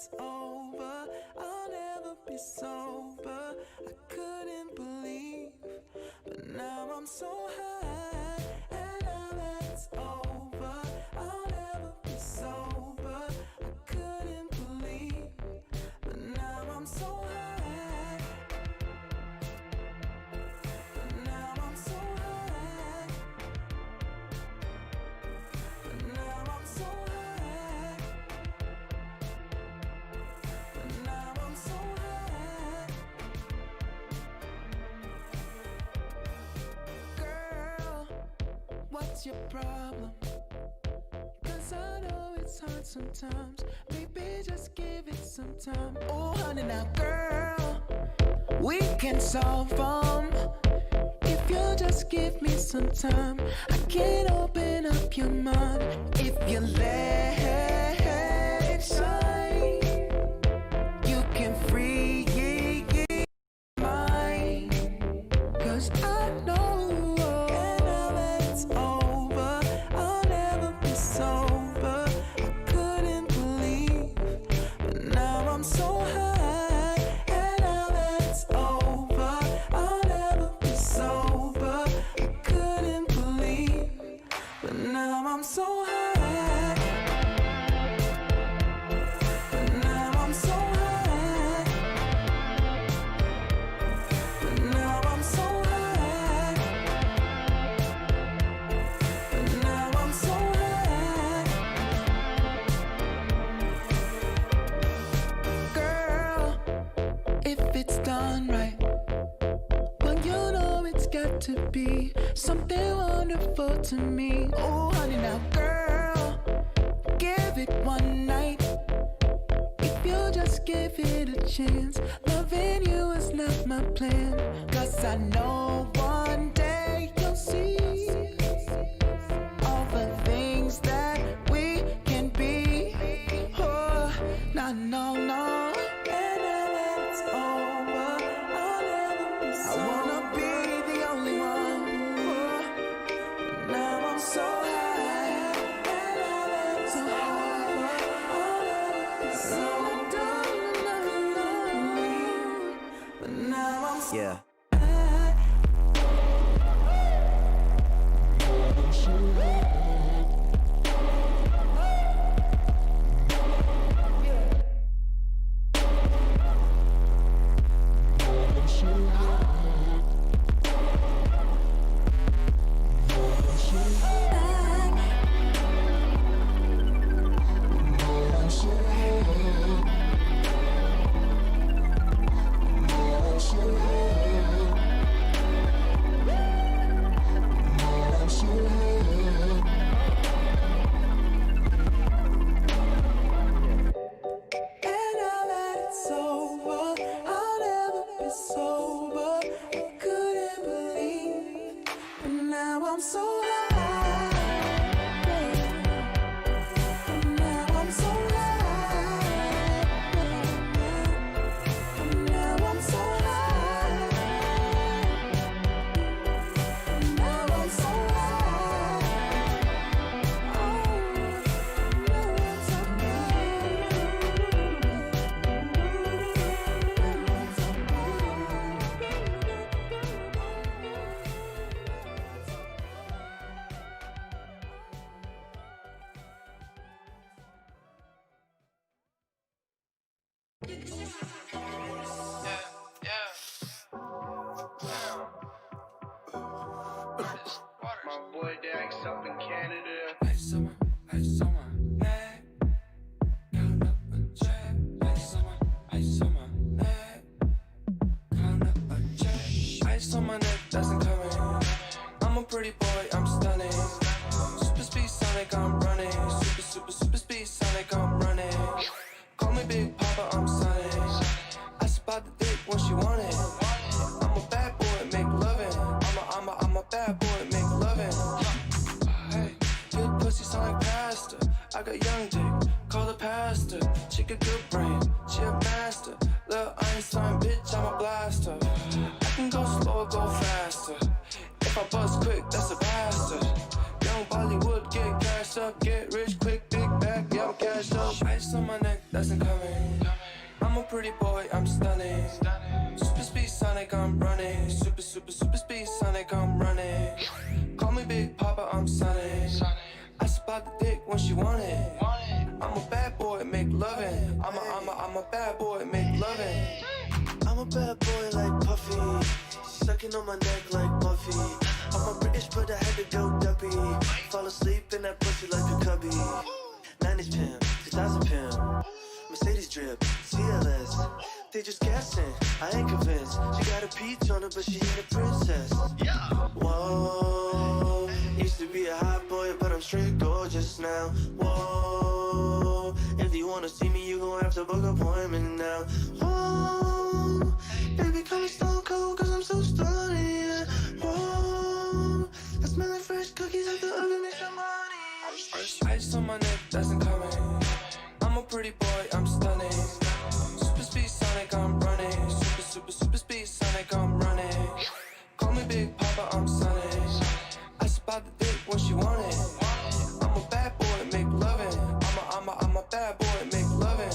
it's over, I'll never be sober. I couldn't believe, but now I'm so high. And now that it's over, I'll never be sober. I couldn't believe, but now I'm so high. But now I'm so high. But now I'm so high. But now I'm so high. Girl, what's your problem? 'Cause I know it's hard sometimes. Baby, just give it some time. Oh, honey, now, girl, we can solve them. If you just give me some time, I can open up your mind. If you let it shine, you can free your mind. 'Cause I know, and now that it's over, I'll never be sober. I couldn't believe, but now I'm so high. And now that it's over, I'll never be sober. I couldn't believe, but now I'm so high. But now I'm so high. But now I'm so high. But now I'm so high. Girl, if it's done right, well, you know it's got to be something wonderful to me. Oh, honey, now, girl, give it one night. If you just give it a chance, loving you is not my plan. 'Cause I know one day you'll see all the things that we can be. Oh, no, no, no. And now that it's over, I'll never be sober. I wanna be the only one. Oh, now I'm so high. And now that it's over, I'll never be sober. But now I'm so Yeah. high. And now that it's over, I'll never be sober. I couldn't believe, but now I'm so high. But now I'm so high. But now I'm so high. But now I'm so high. Oh, now I'm so My boy Dax up in Canada. Ice on my neck. Count up a check. Ice on my neck. Count up a check. Ice on my neck, doesn't come in. I'm a pretty boy, I'm stunning. Super speed Sonic, I'm running. Super speed Sonic, I'm running. Call me Big Papa, I'm Sonic. I spot the dick when she want it. I'm a bad boy, make loving. I'm a bad boy, make loving. Hey, good pussy sound like pasta. I got young dick, call the pastor. She got good brain, she a master. Lil' Einstein, bitch, I'm a blaster. I can go slow or go faster. If I bust quick, that's a bastard. Young Bollywood, get cashed up, get rich quick, big bag, yeah, I'm cashed up. Ice on my neck, that's incoming. pretty boy, I'm stunning. Super speed Sonic, I'm running. Super speed Sonic, I'm running. Call me Big Papa, I'm Sonic. I spot the dick when she want it. I'm a bad boy, make lovin'. I'm a bad boy, make lovin'. I'm a bad boy like Puffy, sucking on my neck like Buffy. I'm a British, but I had to go duppy. Fall asleep in that pussy like a cubby. 90s pimp, 2000 pimp, Mercedes drip, CLS. They just guessing, I ain't convinced. She got a peach on her, but she ain't a princess. Whoa, used to be a hot boy, but I'm straight gorgeous now. Whoa, if you wanna see me, you gon' have to book an appointment now. Whoa, baby, call me stone cold, cause I'm so stunning, yeah. Whoa, I smell like fresh cookies at the oven, make some money. Ice on my neck, doesn't come in. I'm a pretty boy, I'm stunning. Super speed Sonic, I'm running. Super speed Sonic, I'm running. Call me Big Papa, I'm Sonic. I spot the dick when she want it. I'm a bad boy, make lovin'. I'm a bad boy, make lovin'.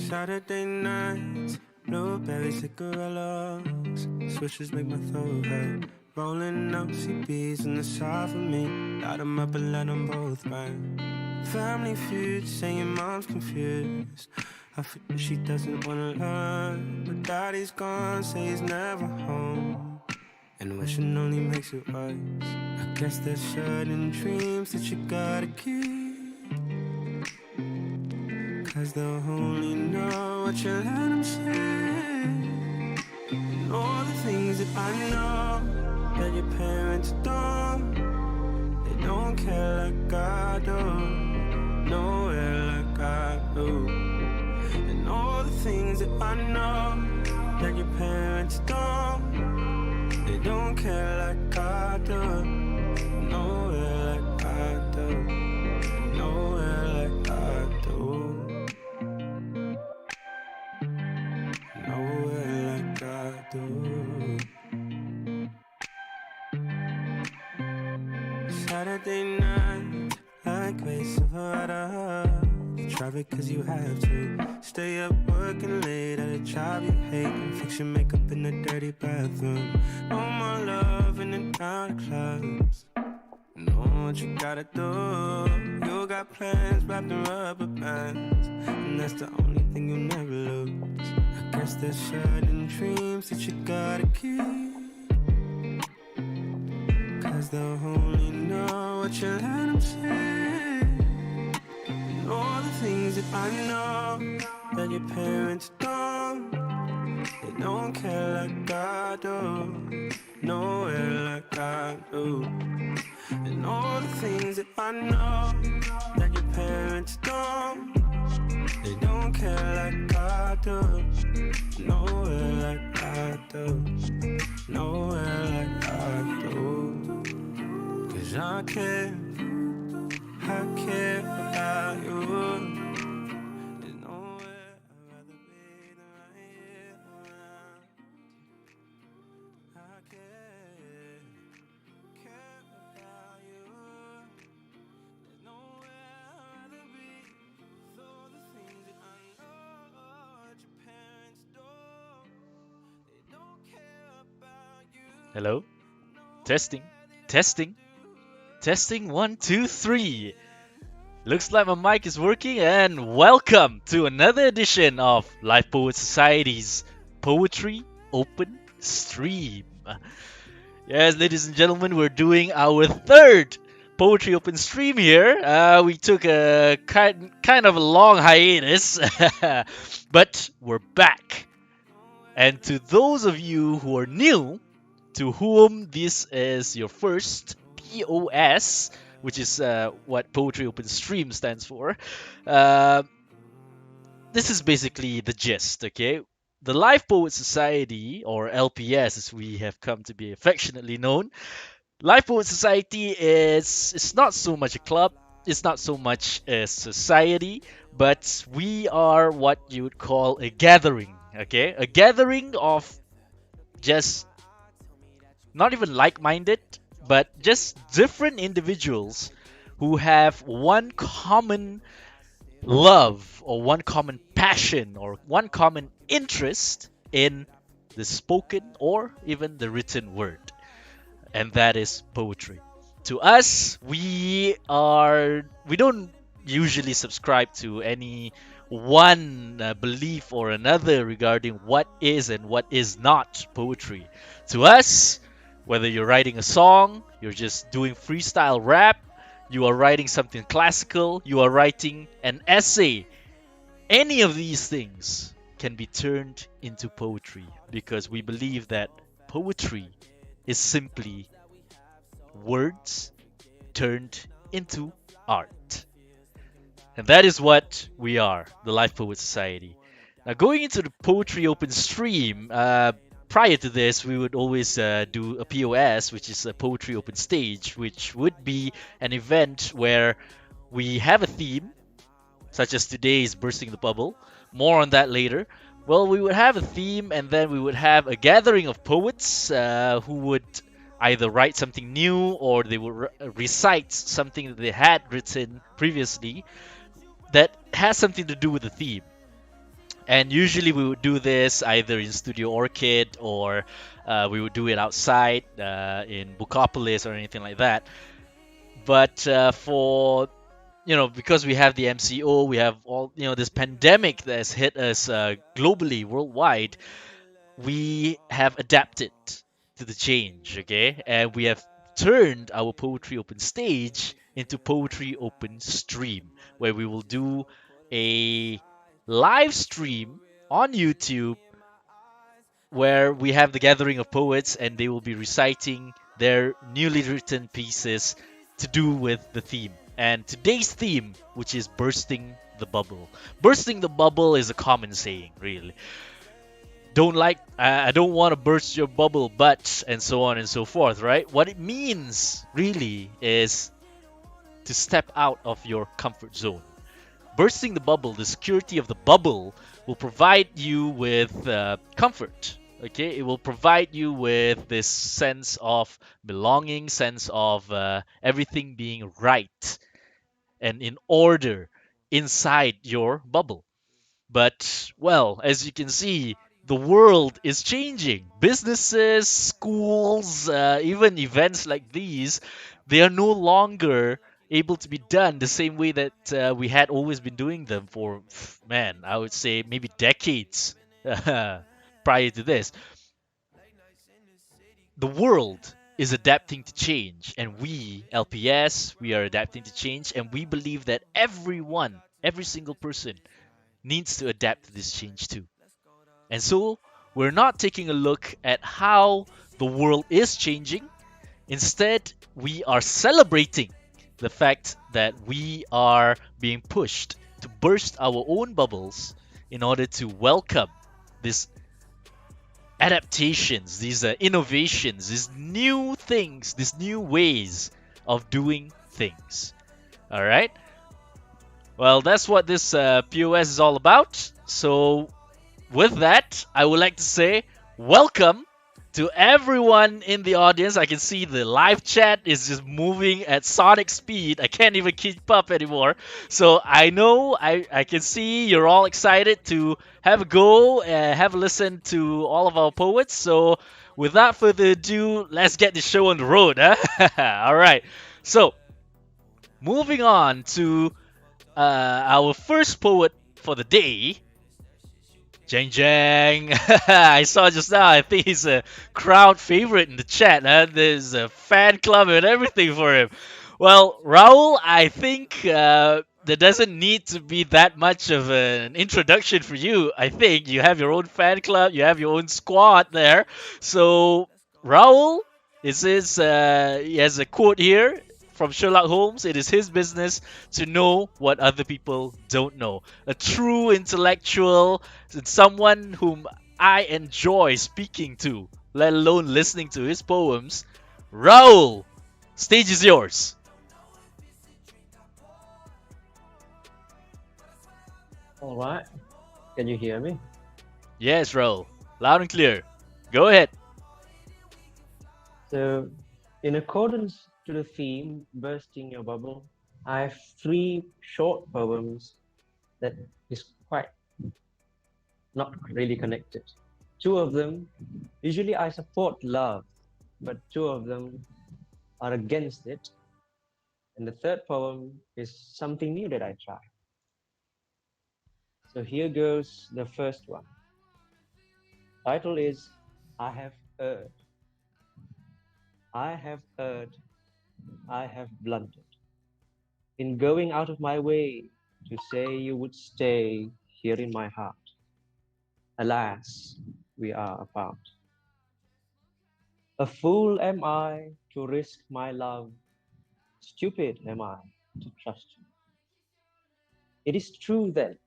Saturday nights, blueberry cigarillos, swishes make my throat hurt. Rolling up CBs in the side for me, light them up and let them both burn. Family feud, saying mom's confused. I feel that she doesn't wanna learn, but daddy's gone, say he's never home. And wishing only makes it worse. I guess there's certain dreams that you gotta keep, cause they'll only know what you let them say. And all the things that I know that your parents don't, they don't care like I do, nowhere like I do. And all the things that I know that your parents don't, they don't care like I do, nowhere like I do, nowhere like I do. Nowhere like I do. Saturday night, like Grace Silverado. You travel cause you have to. Stay up working late at a job you hate and fix your makeup in a dirty bathroom. No more love in and out of clubs. Know what you gotta do. You got plans wrapped in rubber bands, and that's the only thing you'll never lose. I guess there's certain dreams that you gotta keep, cause they'll only know what you let them say. And all the things that I know that your parents don't, they don't care like I do, nowhere like I do. And all the things that I know that your parents don't, they don't care like I do, nowhere like I do, nowhere like I do. Cause I care about you. There's nowhere I'd rather be than right here around. I care about you. There's nowhere I'd rather be. With all the things that I know that your parents do, they don't care about you. Hello? Testing. Testing. Testing 1, 2, 3. Looks like my mic is working, and welcome to another edition of Life Poet Society's Poetry Open Stream. Yes, ladies and gentlemen, we're doing our third Poetry Open Stream here. We took a kind of a long hiatus, but we're back. And to those of you who are new, to whom this is your first POS, which is what Poetry Open Stream stands for, this is basically the gist, okay? The Life Poet Society, or LPS as we have come to be affectionately known, Life Poet Society is it's not so much a club, it's not so much a society, but we are what you would call a gathering, okay? A gathering of just not even like-minded, but just different individuals who have one common love or one common passion or one common interest in the spoken or even the written word, and that is poetry. To us, we don't usually subscribe to any one belief or another regarding what is and what is not poetry. To us, whether you're writing a song, you're just doing freestyle rap, you are writing something classical, you are writing an essay, any of these things can be turned into poetry because we believe that poetry is simply words turned into art. And that is what we are, the Life Poet Society. Now, going into the Poetry Open stream, prior to this, we would always do a POS, which is a Poetry Open stage, which would be an event where we have a theme, such as today is Bursting the Bubble. More on that later. Well, we would have a theme, and then we would have a gathering of poets who would either write something new or they would recite something that they had written previously that has something to do with the theme. And usually we would do this either in Studio Orchid or we would do it outside in Bukopolis or anything like that. But for because we have the MCO, we have all this pandemic that has hit us globally, worldwide, we have adapted to the change, okay? And we have turned our Poetry Open stage into Poetry Open stream, where we will do a live stream on YouTube where we have the gathering of poets and they will be reciting their newly written pieces to do with the theme. And today's theme, which is bursting the bubble. Bursting the bubble is a common saying, really. I don't want to burst your bubble, but, and so on and so forth, right? What it means really is to step out of your comfort zone. Bursting the bubble, the security of the bubble, will provide you with comfort. Okay, it will provide you with this sense of belonging, sense of everything being right and in order inside your bubble. But, well, as you can see, the world is changing. Businesses, schools, even events like these, they are no longer able to be done the same way that we had always been doing them for, man, I would say maybe decades prior to this. The world is adapting to change, and we, LPS, we are adapting to change, and we believe that everyone, every single person, needs to adapt to this change too. And so, we're not taking a look at how the world is changing. Instead, we are celebrating the fact that we are being pushed to burst our own bubbles in order to welcome these adaptations, these innovations, these new things, these new ways of doing things. All right? Well, that's what this POS is all about. So, with that, I would like to say welcome to everyone in the audience. I can see the live chat is just moving at sonic speed. I can't even keep up anymore. So I know I can see you're all excited to have a go and have a listen to all of our poets. So without further ado, let's get the show on the road. Huh? All right. So moving on to our first poet for the day. Jang Jang. I saw just now, I think he's a crowd favorite in the chat. Huh? There's a fan club and everything for him. Well, Raul, I think there doesn't need to be that much of an introduction for you. I think you have your own fan club, you have your own squad there. So, Raul, he has a quote here from Sherlock Holmes. It is his business to know what other people don't know. A true intellectual, someone whom I enjoy speaking to, let alone listening to his poems. Raul, Stage is yours. All right. Can you hear me? Yes, Raul. Loud and clear. Go ahead. So, in accordance to the theme, Bursting Your Bubble, I have three short poems that is quite not really connected. Two of them, usually I support love, but two of them are against it. And the third poem is something new that I try. So here goes the first one. Title is I Have Erred. I have erred, I have blundered in going out of my way to say you would stay here in my heart. Alas, we are apart. A fool am I to risk my love. Stupid am I to trust you. It is true then,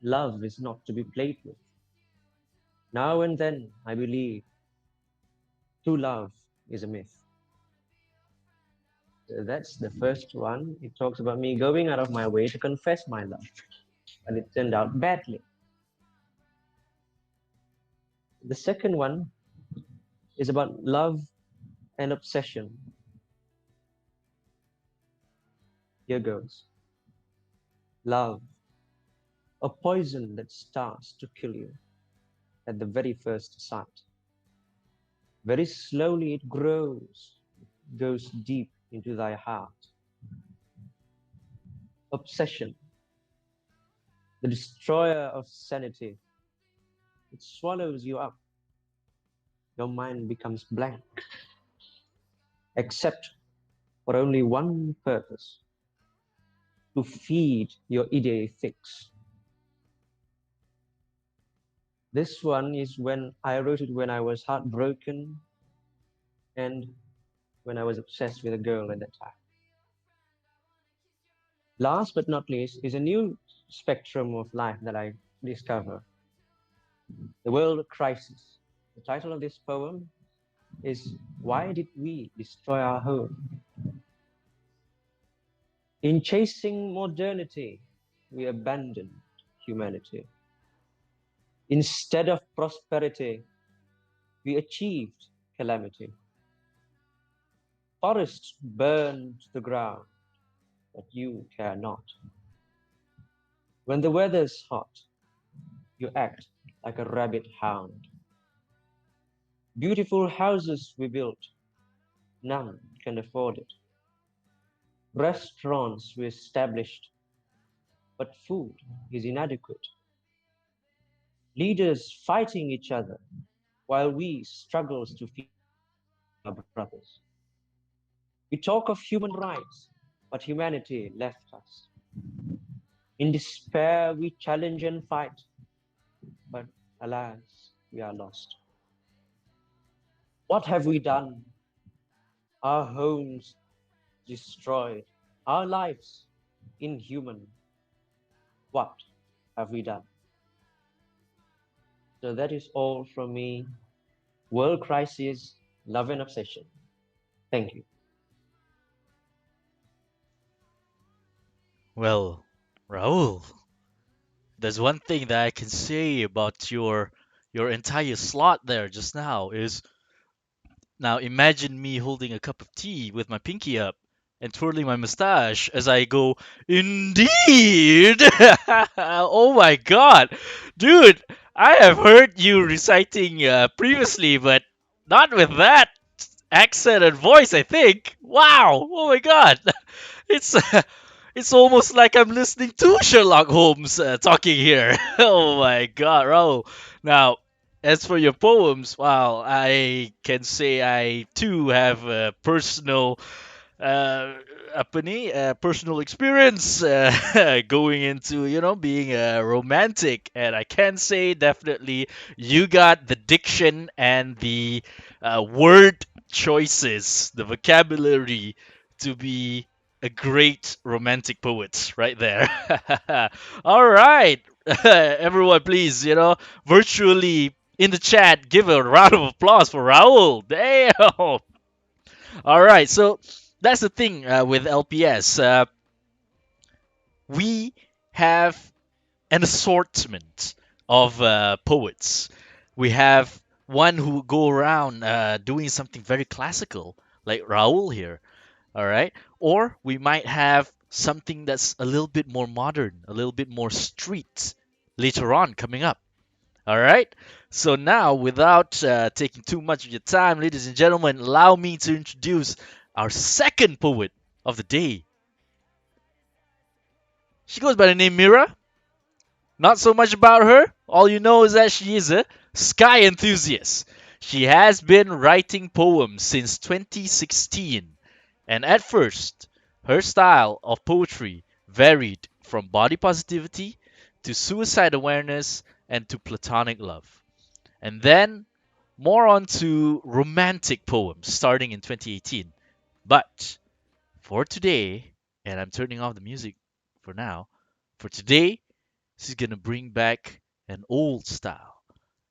love is not to be played with. Now and then I believe true love is a myth. So that's the first one. It talks about me going out of my way to confess my love, and it turned out badly. The second one is about love and obsession. Here goes. Love, a poison that starts to kill you at the very first sight. Very slowly it grows, goes deep into thy heart. Obsession, the destroyer of sanity. It swallows you up. Your mind becomes blank, except for only one purpose: to feed your idea fix. This one is when I wrote it when I was heartbroken and when I was obsessed with a girl at that time. Last but not least is a new spectrum of life that I discover: the world crisis. The title of this poem is Why Did We Destroy Our Home? In chasing modernity, we abandoned humanity. Instead of prosperity, we achieved calamity. Forests burn to the ground, but you care not. When the weather's hot, you act like a rabid hound. Beautiful houses we built, none can afford it. Restaurants we established, but food is inadequate. Leaders fighting each other while we struggles to feed our brothers. We talk of human rights, but humanity left us. In despair, we challenge and fight, but alas, we are lost. What have we done? Our homes destroyed, our lives inhuman. What have we done? So that is all from me. World crisis, love and obsession. Thank you. Well, Raul, there's one thing that I can say about your entire slot there just now is now imagine me holding a cup of tea with my pinky up and twirling my mustache as I go, indeed! Oh my god! Dude, I have heard you reciting previously, but not with that accent and voice, I think. Wow! Oh my god! It's it's almost like I'm listening to Sherlock Holmes talking here. Oh my god, Raul. Now, as for your poems, wow, I can say I too have a personal apa ni personal experience going into being romantic, and I can say definitely you got the diction and the word choices, the vocabulary to be a great romantic poet right there. All right, everyone, please, virtually in the chat, give a round of applause for Raul. Damn. All right, so That's the thing with LPS. We have an assortment of poets. We have one who go around doing something very classical, like Raul here, all right? Or we might have something that's a little bit more modern, a little bit more street later on coming up, all right? So now, without taking too much of your time, ladies and gentlemen, allow me to introduce our second poet of the day. She goes by the name Mira. Not so much about her. All you know is that she is a sky enthusiast. She has been writing poems since 2016, and at first, her style of poetry varied from body positivity to suicide awareness and to platonic love. And then more on to romantic poems starting in 2018. But for today, and I'm turning off the music for now, for today, she's going to bring back an old style,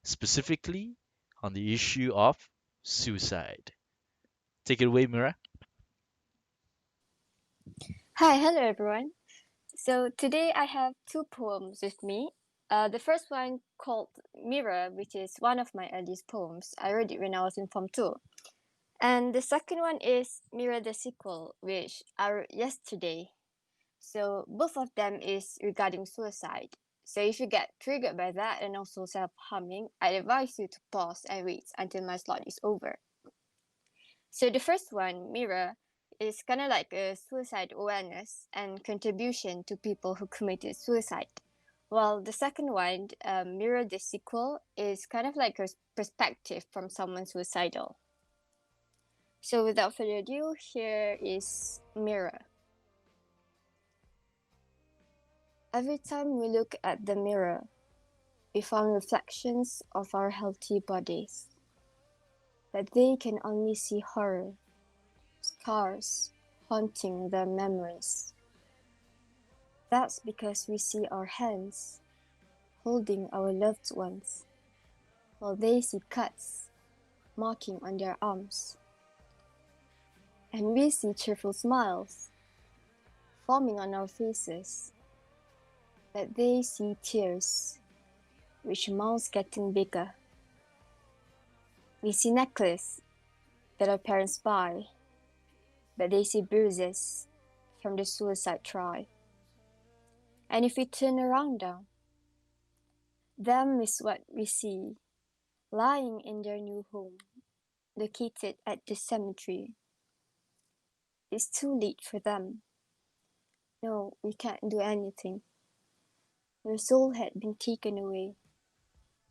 specifically on the issue of suicide. Take it away, Mira. Hi, hello everyone. So today I have two poems with me. The first one called Mira, which is one of my earliest poems. I read it when I was in Form 2. And the second one is Mira the sequel, which I wrote yesterday. So both of them is regarding suicide. So if you get triggered by that and also self-harming, I advise you to pause and wait until my slot is over. So the first one, Mira, is kind of like a suicide awareness and contribution to people who committed suicide. While the second one, Mira the sequel, is kind of like a perspective from someone suicidal. So without further ado, here is Mira. Every time we look at the mirror, we find reflections of our healthy bodies. But they can only see horror, scars haunting their memories. That's because we see our hands holding our loved ones, while they see cuts marking on their arms. And we see cheerful smiles forming on our faces, but they see tears, which mouths getting bigger. We see necklaces that our parents buy, but they see bruises from the suicide try. And if we turn around now, them is what we see, lying in their new home, located at the cemetery. It's too late for them. No, we can't do anything. Their soul had been taken away.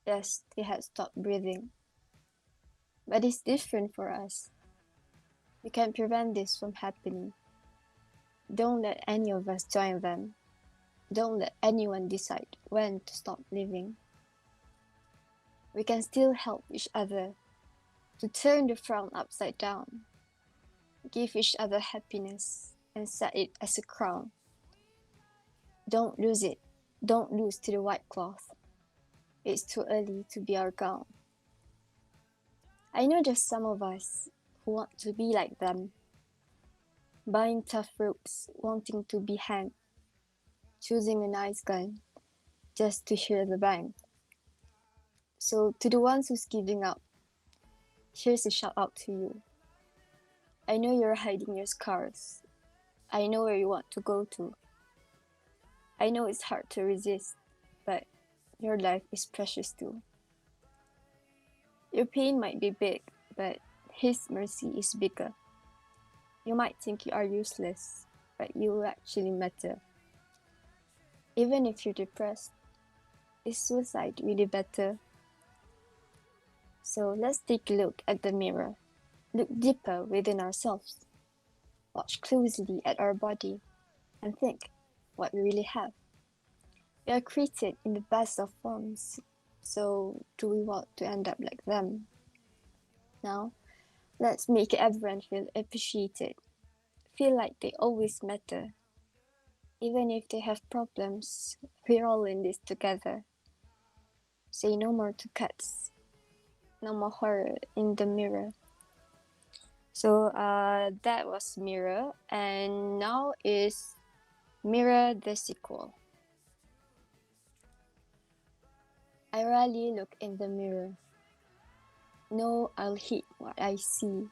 Yes, they had stopped breathing. But it's different for us. We can't prevent this from happening. Don't let any of us join them. Don't let anyone decide when to stop living. We can still help each other to turn the frown upside down, give each other happiness and set it as a crown. Don't lose it. Don't lose to the white cloth. It's too early to be our gown. I know there's some of us who want to be like them, buying tough ropes, wanting to be hanged, choosing a nice gun just to hear the bang. So to the ones who's giving up, here's a shout out to you. I know you're hiding your scars. I know where you want to go to. I know it's hard to resist, but your life is precious too. Your pain might be big, but His mercy is bigger. You might think you are useless, but you actually matter. Even if you're depressed, is suicide really better? So let's take a look at the mirror. Look deeper within ourselves. Watch closely at our body and think what we really have. We are created in the best of forms, so do we want to end up like them? Now, let's make everyone feel appreciated, feel like they always matter. Even if they have problems, we're all in this together. Say no more to cuts, no more horror in the mirror. So that was Mira, and now is Mira the sequel. I rarely look in the mirror. No, I'll hate what I see.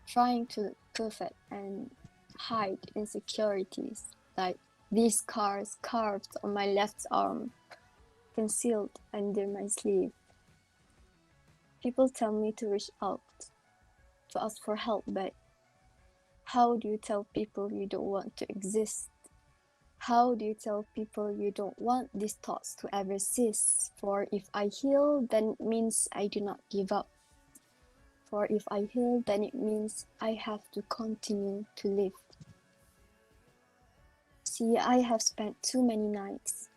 Trying to look perfect and hide insecurities, like these scars carved on my left arm, concealed under my sleeve. People tell me to reach out, to ask for help, but how do you tell people you don't want to exist? How do you tell people you don't want these thoughts to ever cease? For if I heal, then it means I do not give up. For if I heal, then it means I have to continue to live. See, I have spent too many nights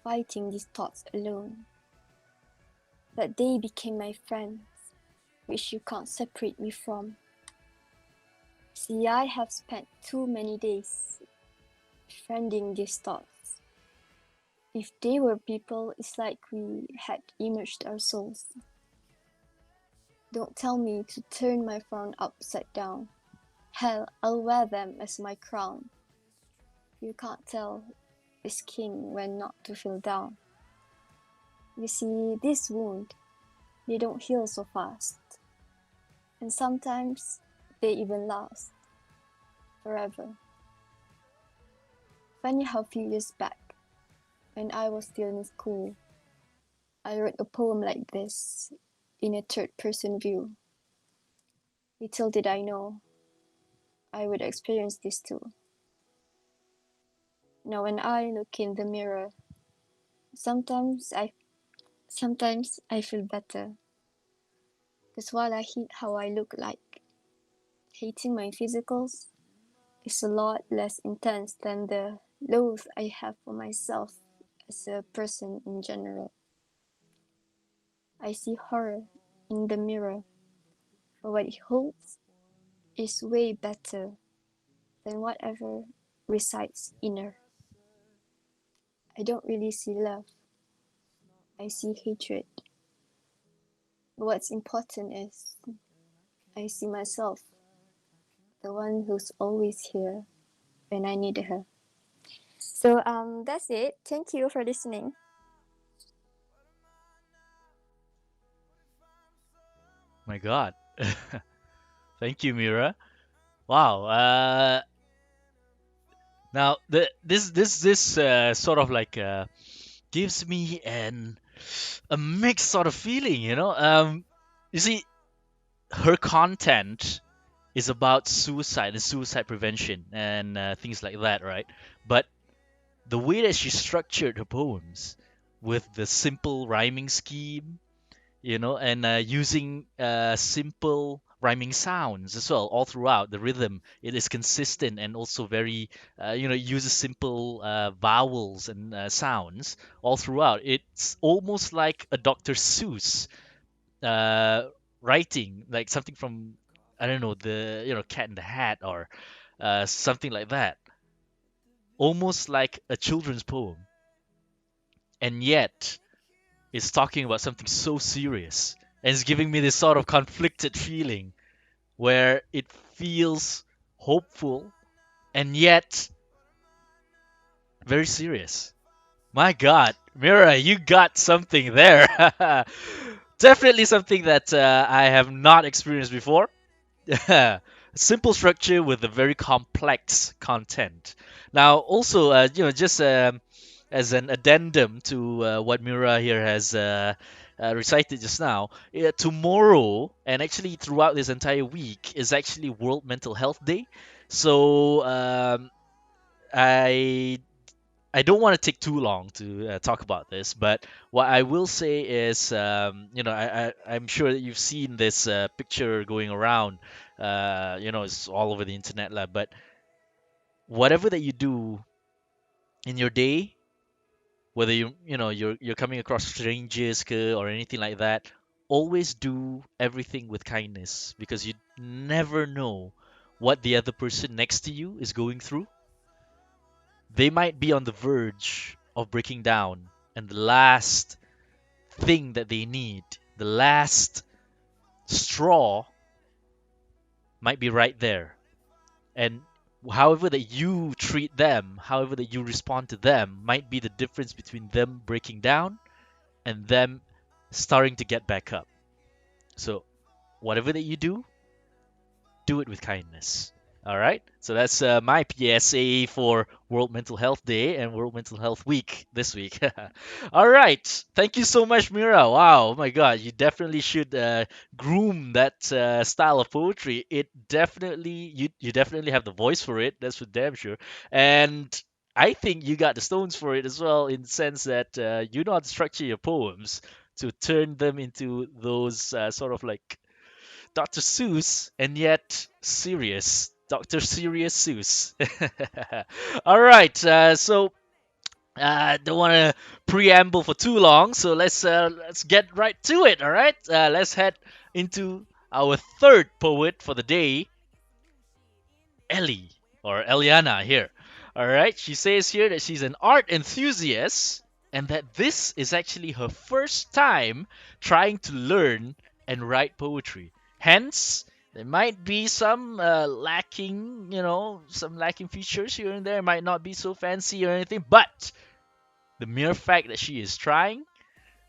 fighting these thoughts alone. But they became my friends, which you can't separate me from. See, I have spent too many days befriending these thoughts. If they were people, it's like we had immersed our souls. Don't tell me to turn my frown upside down. Hell, I'll wear them as my crown. You can't tell this king when not to feel down. You see, this wound, they don't heal so fast. And sometimes they even last forever. Funny how a few years back, when I was still in school, I wrote a poem like this in a third-person view. Little did I know I would experience this too. Now when I look in the mirror, sometimes I feel better. Because while I hate how I look like, hating my physicals is a lot less intense than the loathe I have for myself as a person in general. I see horror in the mirror, but what it holds is way better than whatever resides inner. I don't really see love. I see hatred. But what's important is I see myself, the one who's always here when I need her. So that's it. Thank you for listening. My God. Thank you, Mira. Wow. Now this sort of like gives me a mixed sort of feeling, you know. You see, her content is about suicide and suicide prevention and things like that, right? But the way that she structured her poems with the simple rhyming scheme, you know, and using simple rhyming sounds as well all throughout the rhythm. It is consistent and also very, uses simple vowels and sounds all throughout. It's almost like a Dr. Seuss uh, writing, like something from, I don't know, the Cat in the Hat or something like that. Almost like a children's poem, and yet it's talking about something so serious, and it's giving me this sort of conflicted feeling where it feels hopeful and yet very serious. My God, Mira, you got something there. Definitely something that I have not experienced before. Simple structure with a very complex content. Now, also, just as an addendum to what Mira here has recited just now, tomorrow and actually throughout this entire week is actually World Mental Health Day. So I I don't want to take too long to talk about this, but what I will say is, I'm sure that you've seen this picture going around. It's all over the internet, lah. But whatever that you do in your day, whether you're coming across strangers or anything like that, always do everything with kindness because you never know what the other person next to you is going through. They might be on the verge of breaking down, and the last thing that they need, the last straw might be right there. And however that you treat them, however that you respond to them, might be the difference between them breaking down and them starting to get back up. So, whatever that you do it with kindness. All right. So that's my PSA for World Mental Health Day and World Mental Health Week this week. All right. Thank you so much, Mira. Wow. Oh my God. You definitely should groom that style of poetry. It definitely you definitely have the voice for it. That's for damn sure. And I think you got the stones for it as well, in the sense that you know how to structure your poems to turn them into those sort of like Dr. Seuss, and yet serious. Dr. Serious Seuss. All right, so don't want to preamble for too long, so let's get right to it. All right, let's head into our third poet for the day, Ellie or Eliana here. All right, she says here that she's an art enthusiast and that this is actually her first time trying to learn and write poetry. Hence, there might be some lacking, some lacking features here and there. Might not be so fancy or anything, but the mere fact that she is trying,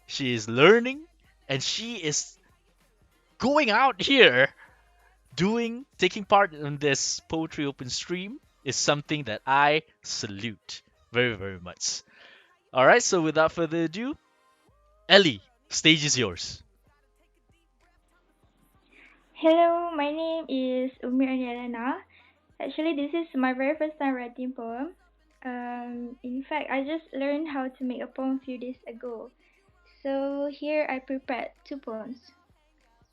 she is learning, and she is going out here taking part in this poetry open stream is something that I salute very, very much. All right, so without further ado, Ellie, stage is yours. Hello, my name is Umi Anielena. Actually, this is my very first time writing poem. In fact, I just learned how to make a poem a few days ago. So here I prepared two poems.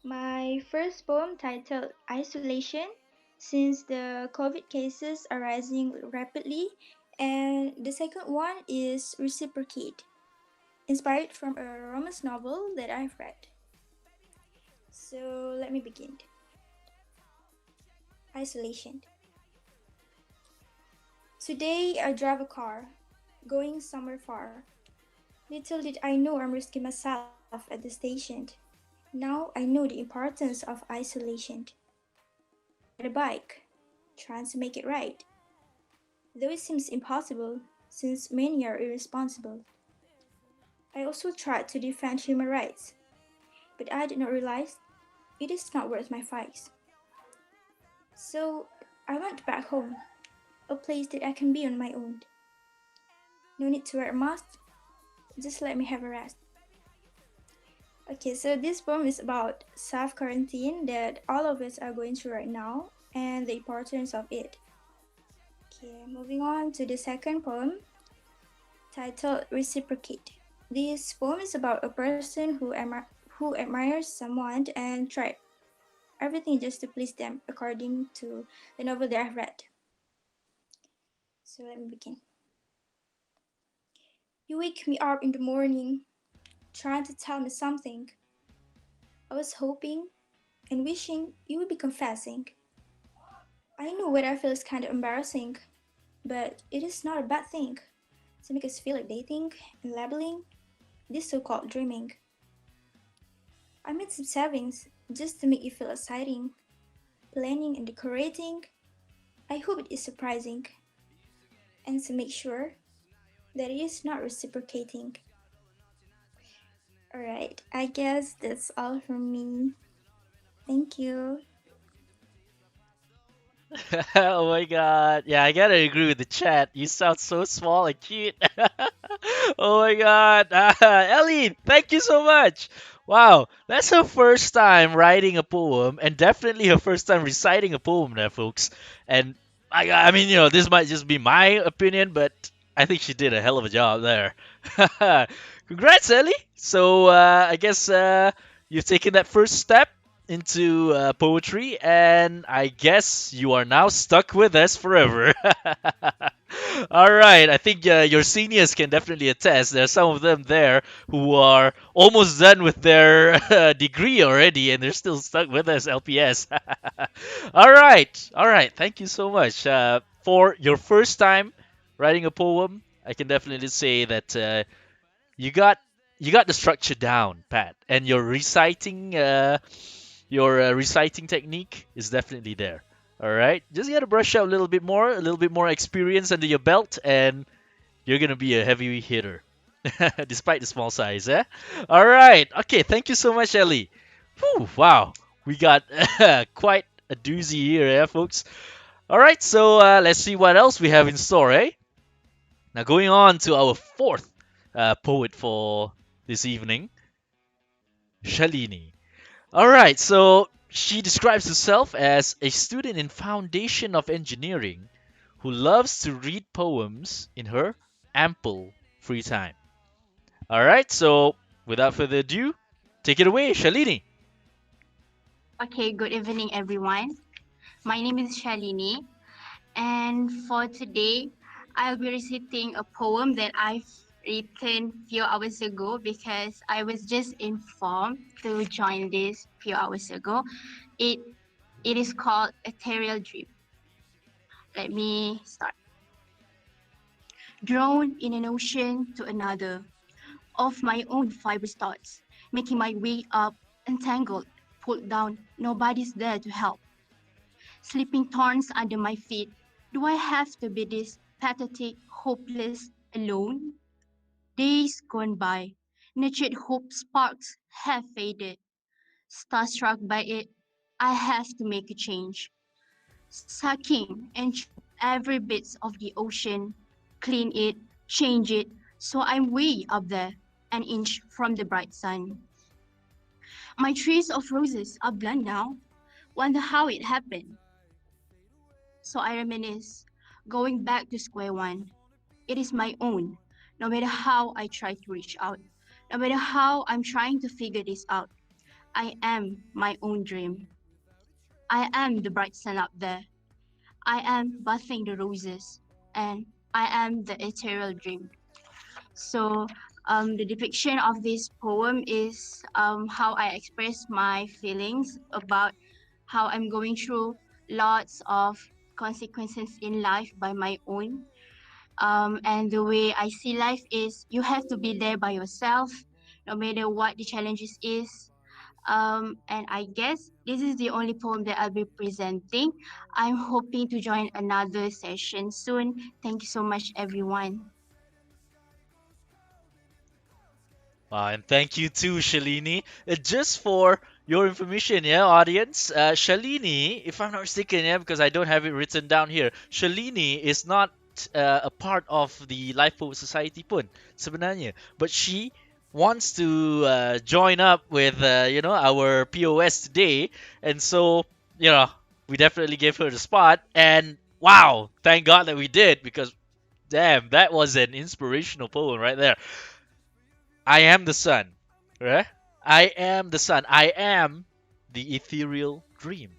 My first poem titled Isolation, since the COVID cases are rising rapidly, and the second one is Reciprocate, inspired from a romance novel that I've read. So let me begin. Isolation. Today I drive a car, going somewhere far. Little did I know I'm risking myself at the station. Now I know the importance of isolation. Ride a bike, trying to make it right. Though it seems impossible, since many are irresponsible. I also tried to defend human rights, but I did not realize it is not worth my fights. So I went back home, a place that I can be on my own. No need to wear a mask, just let me have a rest. Okay, so this poem is about self-quarantine that all of us are going through right now and the importance of it. Okay, moving on to the second poem, titled Reciprocate. This poem is about a person who admires someone and tried everything just to please them, according to the novel that I've read. So let me begin. You wake me up in the morning, trying to tell me something. I was hoping and wishing you would be confessing. I know what I feel is kind of embarrassing, but it is not a bad thing to make us feel like dating and labeling this so-called dreaming. I made some savings just to make you feel exciting, planning and decorating. I hope it is surprising, and to make sure that it is not reciprocating. Alright, I guess that's all from me. Thank you. Oh my god. Yeah, I gotta agree with the chat. You sound so small and cute. Oh my god. Ellie, thank you so much. Wow, that's her first time writing a poem, and definitely her first time reciting a poem there, folks. And I mean, this might just be my opinion, but I think she did a hell of a job there. Congrats, Ellie. So I guess you've taken that first step into poetry, and I guess you are now stuck with us forever. All right, I think your seniors can definitely attest. There are some of them there who are almost done with their degree already, and they're still stuck with us, LPS. All right. Thank you so much for your first time writing a poem. I can definitely say that you got the structure down, Pat, and your reciting your reciting technique is definitely there. All right, just gotta brush up a little bit more experience under your belt, and you're gonna be a heavy hitter, despite the small size. Eh? All right. Okay. Thank you so much, Ellie. Whew, wow, we got quite a doozy here, eh, folks. All right. So let's see what else we have in store, eh? Now going on to our fourth poet for this evening, Shalini. All right, so she describes herself as a student in Foundation of Engineering who loves to read poems in her ample free time. All right, so without further ado, take it away, Shalini. Okay, good evening, everyone. My name is Shalini, and for today, I'll be reciting a poem that I've written few hours ago because I was just informed to join this few hours ago. It it is called Ethereal Dream. Let me start. Drawn in an ocean to another, of my own fibrous thoughts, making my way up, entangled, pulled down, nobody's there to help. Slipping thorns under my feet, do I have to be this pathetic, hopeless, alone? Days gone by, nurtured hope sparks have faded. Starstruck by it, I have to make a change. Sucking and choke every bit of the ocean, clean it, change it, so I'm way up there, an inch from the bright sun. My trees of roses are blunt now, wonder how it happened. So I reminisce, going back to square one. It is my own, no matter how I try to reach out, no matter how I'm trying to figure this out. I am my own dream. I am the bright sun up there. I am bathing the roses, and I am the ethereal dream. So the depiction of this poem is how I express my feelings about how I'm going through lots of consequences in life by my own. And the way I see life is you have to be there by yourself, no matter what the challenges is. And I guess this is the only poem that I'll be presenting. I'm hoping to join another session soon. Thank you so much, everyone. And thank you too, Shalini. Just for your information, yeah, audience, Shalini, if I'm not mistaken, yeah, because I don't have it written down here, Shalini is not a part of the Life Poet Society pun sebenarnya, but she wants to join up with our POS today, and so we definitely gave her the spot, and wow, thank God that we did, because damn, that was an inspirational poem right there. I am the sun, right? I am the sun. I am the ethereal dream.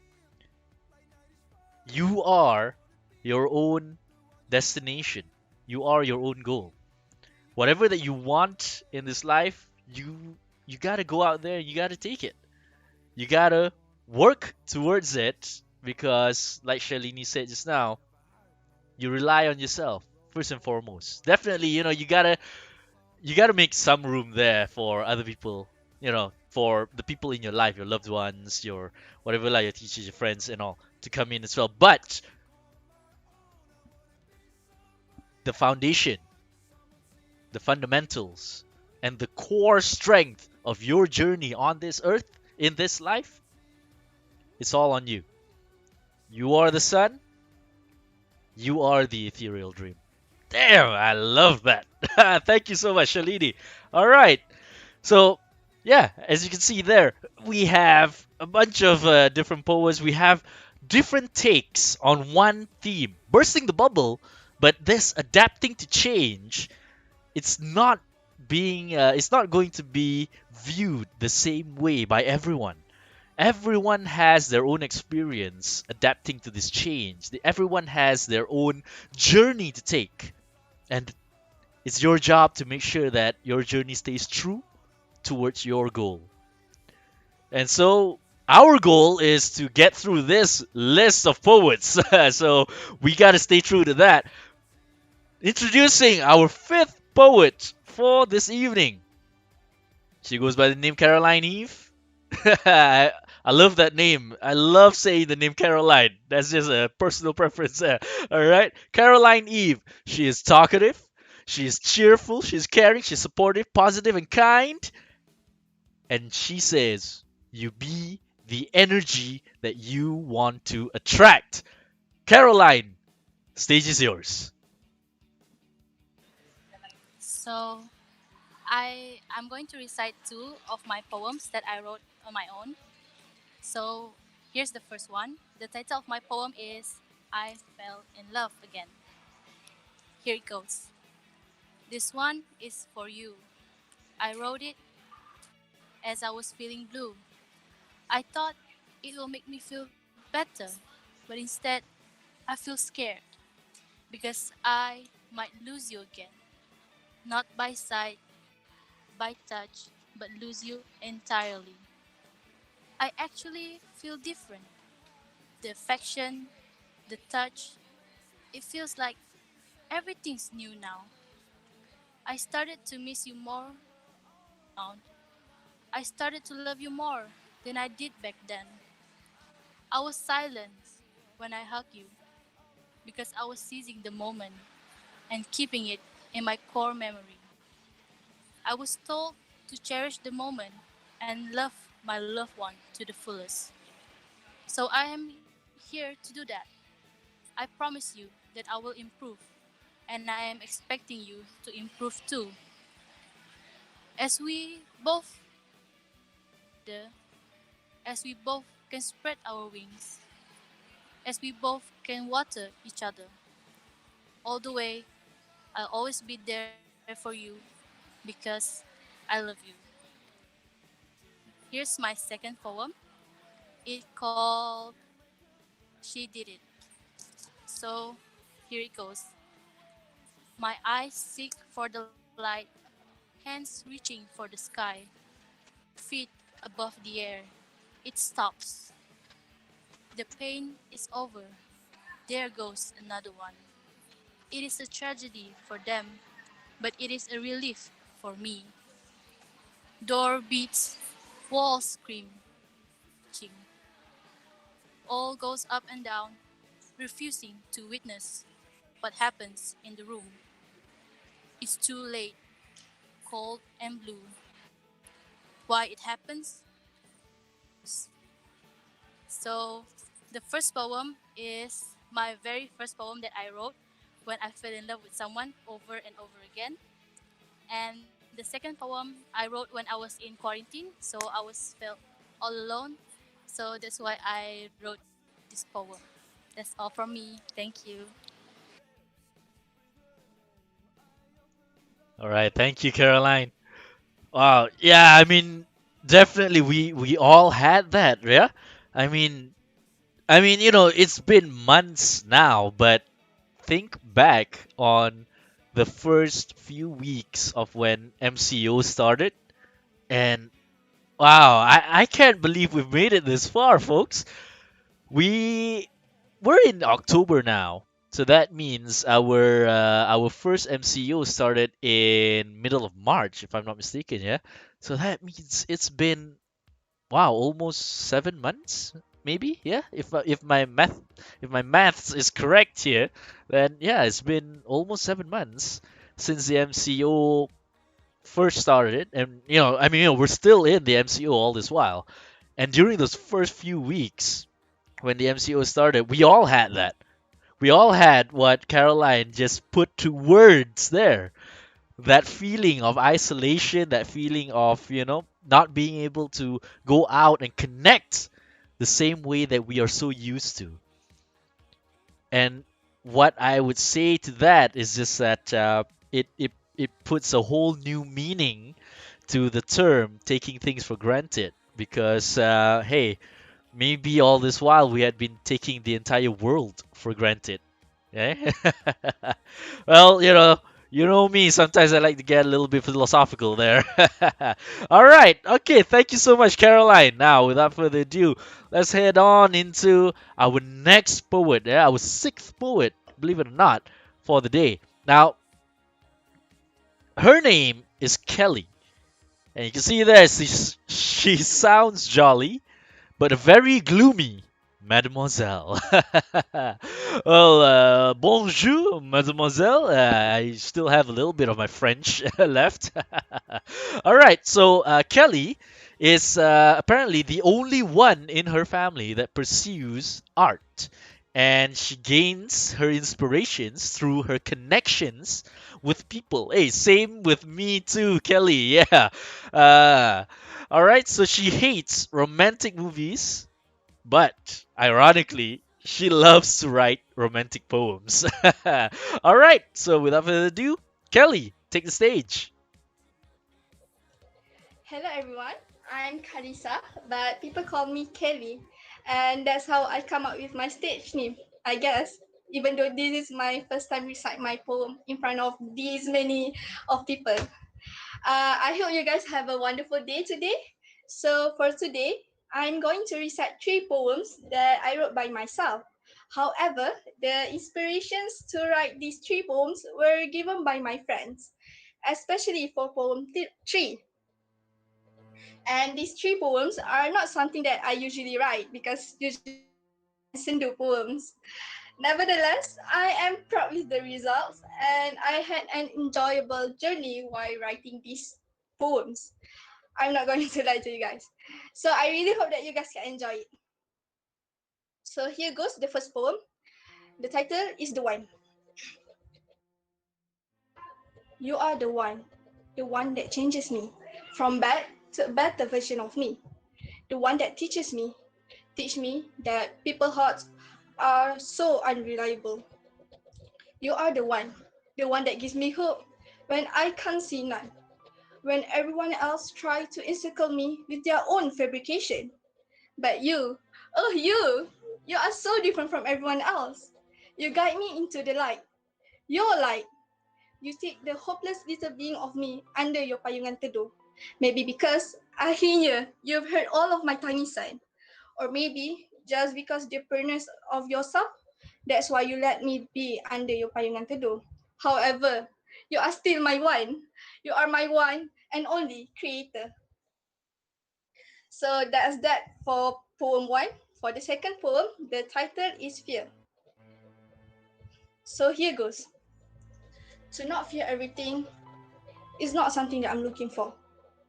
You are your own destination. You are your own goal. Whatever that you want in this life, you gotta go out there and you gotta take it. You gotta work towards it because, like Shalini said just now, you rely on yourself first and foremost. Definitely, you gotta make some room there for other people, for the people in your life, your loved ones, your whatever, like your teachers, your friends, and all, to come in as well. But the foundation, the fundamentals, and the core strength of your journey on this earth, in this life, it's all on you. You are the sun, you are the ethereal dream. Damn, I love that. Thank you so much, Shalini. All right. So, yeah, as you can see there, we have a bunch of different poets. We have different takes on one theme. Bursting the bubble, but this adapting to change, it's not it's not going to be viewed the same way by everyone. Everyone has their own experience adapting to this change. Everyone has their own journey to take. And it's your job to make sure that your journey stays true towards your goal. And so our goal is to get through this list of poets. So we got to stay true to that. Introducing our fifth poet for this evening. She goes by the name Caroline Eve. I love that name. I love saying the name Caroline. That's just a personal preference there. All right. Caroline Eve. She is talkative. She is cheerful. She's caring. She's supportive, positive, and kind. And she says, you be the energy that you want to attract. Caroline, stage is yours. So I'm going to recite two of my poems that I wrote on my own. So here's the first one. The title of my poem is I Fell in Love Again. Here it goes. This one is for you. I wrote it as I was feeling blue. I thought it will make me feel better, but instead I feel scared because I might lose you again. Not by sight, by touch, but lose you entirely. I actually feel different. The affection, the touch, it feels like everything's new now. I started to miss you more around. I started to love you more than I did back then. I was silent when I hugged you because I was seizing the moment and keeping it in my core memory. I was told to cherish the moment and love my loved one to the fullest. So I am here to do that. I promise you that I will improve, and I am expecting you to improve too. As we both the as we both can spread our wings, as we both can water each other. All the way, I'll always be there for you because I love you. Here's my second poem. It called She Did It. So here it goes. My eyes seek for the light, hands reaching for the sky, feet above the air. It stops. The pain is over. There goes another one. It is a tragedy for them, but it is a relief for me. Door beats, walls scream, ching. All goes up and down, refusing to witness what happens in the room. It's too late, cold and blue. Why it happens? Who knows? So, the first poem is my very first poem that I wrote when I fell in love with someone over and over again. And the second poem I wrote when I was in quarantine, so I was felt all alone. So that's why I wrote this poem. That's all from me. Thank you. All right. Thank you, Caroline. Wow. Yeah. I mean, definitely we all had that. Yeah. I mean, it's been months now, but think back on the first few weeks of when MCO started, and wow, I can't believe we've made it this far, folks. We we're in October now, so that means our first MCO started in middle of March, if I'm not mistaken. Yeah, so that means it's been wow, almost 7 months, maybe. Yeah, if my maths is correct here, then yeah, it's been almost 7 months since the MCO first started, and we're still in the MCO all this while. And during those first few weeks when the MCO started, we all had that. We all had what Caroline just put to words there. That feeling of isolation, that feeling of, not being able to go out and connect the same way that we are so used to. And what I would say to that is just that it puts a whole new meaning to the term taking things for granted. Because, hey, maybe all this while we had been taking the entire world for granted. Eh? Well, you know me. Sometimes I like to get a little bit philosophical there. All right. Okay. Thank you so much, Caroline. Now, without further ado, let's head on into our next poet. Yeah, our sixth poet, believe it or not, for the day. Now, her name is Kelly, and you can see there she sounds jolly, but a very gloomy mademoiselle. Well, bonjour, mademoiselle. I still have a little bit of my French left. All right, so Kelly is apparently the only one in her family that pursues art. And she gains her inspirations through her connections with people. Hey, same with me too, Kelly. Yeah. Uh, all right, so she hates romantic movies, but ironically, she loves to write romantic poems. All right, so without further ado, Kelly, take the stage. Hello everyone, I'm Kalisa, but people call me Kelly, and that's how I come up with my stage name, I guess. Even though this is my first time recite my poem in front of these many of people. I hope you guys have a wonderful day today. So for today, I'm going to recite 3 poems that I wrote by myself. However, the inspirations to write these 3 poems were given by my friends, especially for poem 3. And these 3 poems are not something that I usually write because usually I write sendu poems. Nevertheless, I am proud with the results and I had an enjoyable journey while writing these poems. I'm not going to lie to you guys. So I really hope that you guys can enjoy it. So here goes the first poem. The title is The One. You are the one that changes me from bad to a better version of me. The one that teach me that people's hearts are so unreliable. You are the one that gives me hope when I can't see none. When everyone else tries to encircle me with their own fabrication. But you, oh you are so different from everyone else. You guide me into the light. Your light. You take the hopeless little being of me under your payungan teduh. Maybe because akhirnya you've heard all of my tangisan. Or maybe just because the pureness of yourself, that's why you let me be under your payungan teduh. However, you are still my one. You are my one and only creator. So that's that for poem 1. For the second poem, the title is Fear. So here goes. To not fear everything is not something that I'm looking for.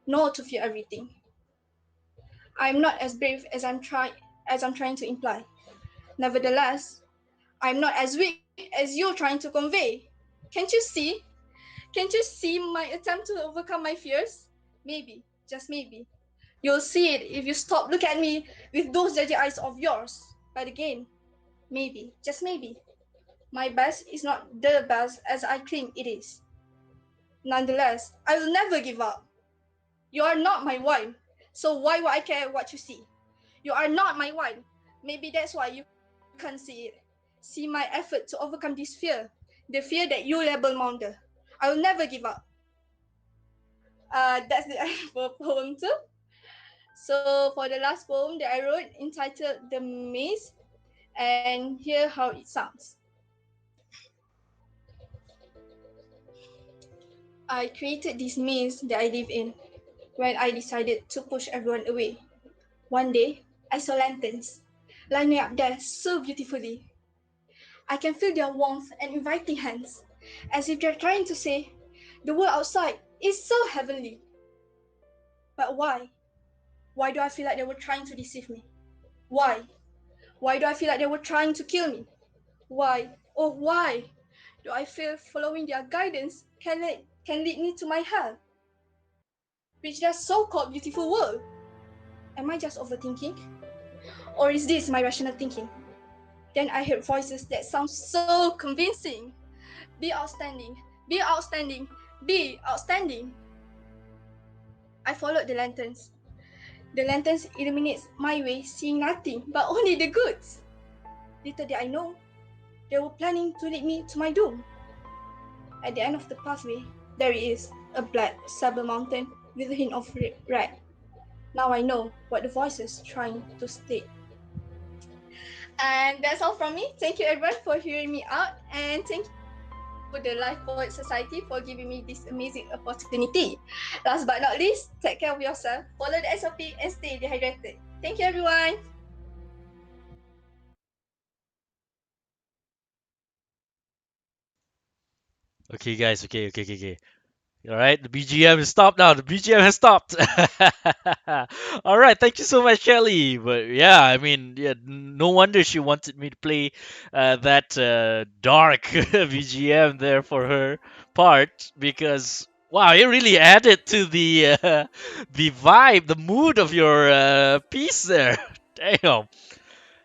No to fear everything. I'm not as brave as I'm trying to imply. Nevertheless, I'm not as weak as you're trying to convey. Can't you see? Can't you see my attempt to overcome my fears? Maybe, just maybe. You'll see it if you stop looking at me with those judgy eyes of yours. But again, maybe, just maybe, my best is not the best as I claim it is. Nonetheless, I will never give up. You are not my one, so why would I care what you see? You are not my one. Maybe that's why you can't see it. See my effort to overcome this fear, the fear that you label Mounder. I will never give up. That's the end for poem 2. So for the last poem that I wrote entitled The Maze, and hear how it sounds. I created this maze that I live in when I decided to push everyone away. One day, I saw lanterns lining up there so beautifully. I can feel their warmth and inviting hands, as if they're trying to say, the world outside is so heavenly. But why? Why do I feel like they were trying to deceive me? Why? Why do I feel like they were trying to kill me? Why? Oh, why do I feel following their guidance can lead me to my hell? Which their so-called beautiful world? Am I just overthinking? Or is this my rational thinking? Then I heard voices that sound so convincing. Be outstanding, be outstanding, be outstanding. I followed the lanterns. The lanterns illuminates my way, seeing nothing but only the goods. Little did I know, they were planning to lead me to my doom. At the end of the pathway, there it is, a black sable mountain with a hint of red. Now I know what the voices trying to state. And that's all from me. Thank you everyone for hearing me out, and thank you for the Life Poet Society for giving me this amazing opportunity. Last but not least, take care of yourself, follow the SOP and stay dehydrated. Thank you, everyone. Okay, guys. Okay, okay, okay, okay. All right, the BGM has stopped now. The BGM has stopped. All right, thank you so much, Kelly. But yeah, I mean, yeah, no wonder she wanted me to play that dark BGM there for her part because wow, it really added to the vibe, the mood of your piece there. Damn,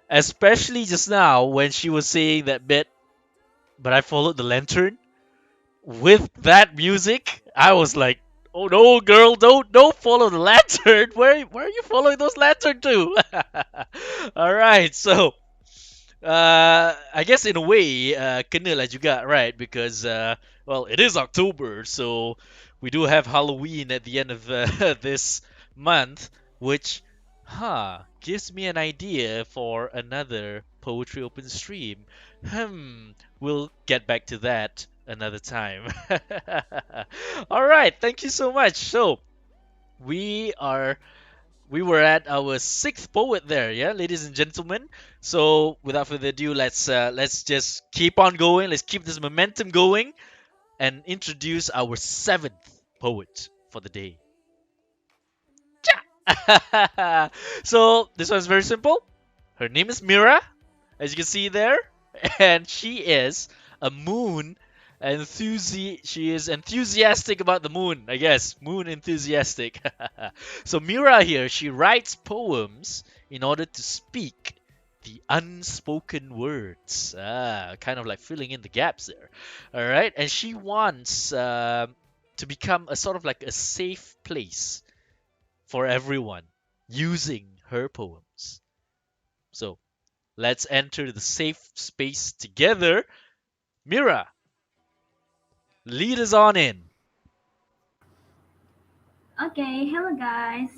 especially just now when she was saying that bit. But I followed the lantern with that music, I was like, "Oh no, girl, don't follow the lantern. Where are you following those lantern to?" All right, so I guess in a way, kena lah juga, right? Because well, it is October, so we do have Halloween at the end of this month, which, gives me an idea for another poetry open stream. We'll get back to that another time. All right, thank you so much. So we are we were at our sixth poet there, yeah, ladies and gentlemen. So without further ado, let's just keep on going. Let's keep this momentum going and introduce our seventh poet for the day. So this one's very simple. Her name is Mira, as you can see there, and she is a moon she is enthusiastic about the moon, I guess. Moon enthusiastic. So Mira here, she writes poems in order to speak the unspoken words. Kind of like filling in the gaps there. All right, and she wants to become a sort of like a safe place for everyone using her poems. So let's enter the safe space together. Mira, lead us on in. Okay, hello guys.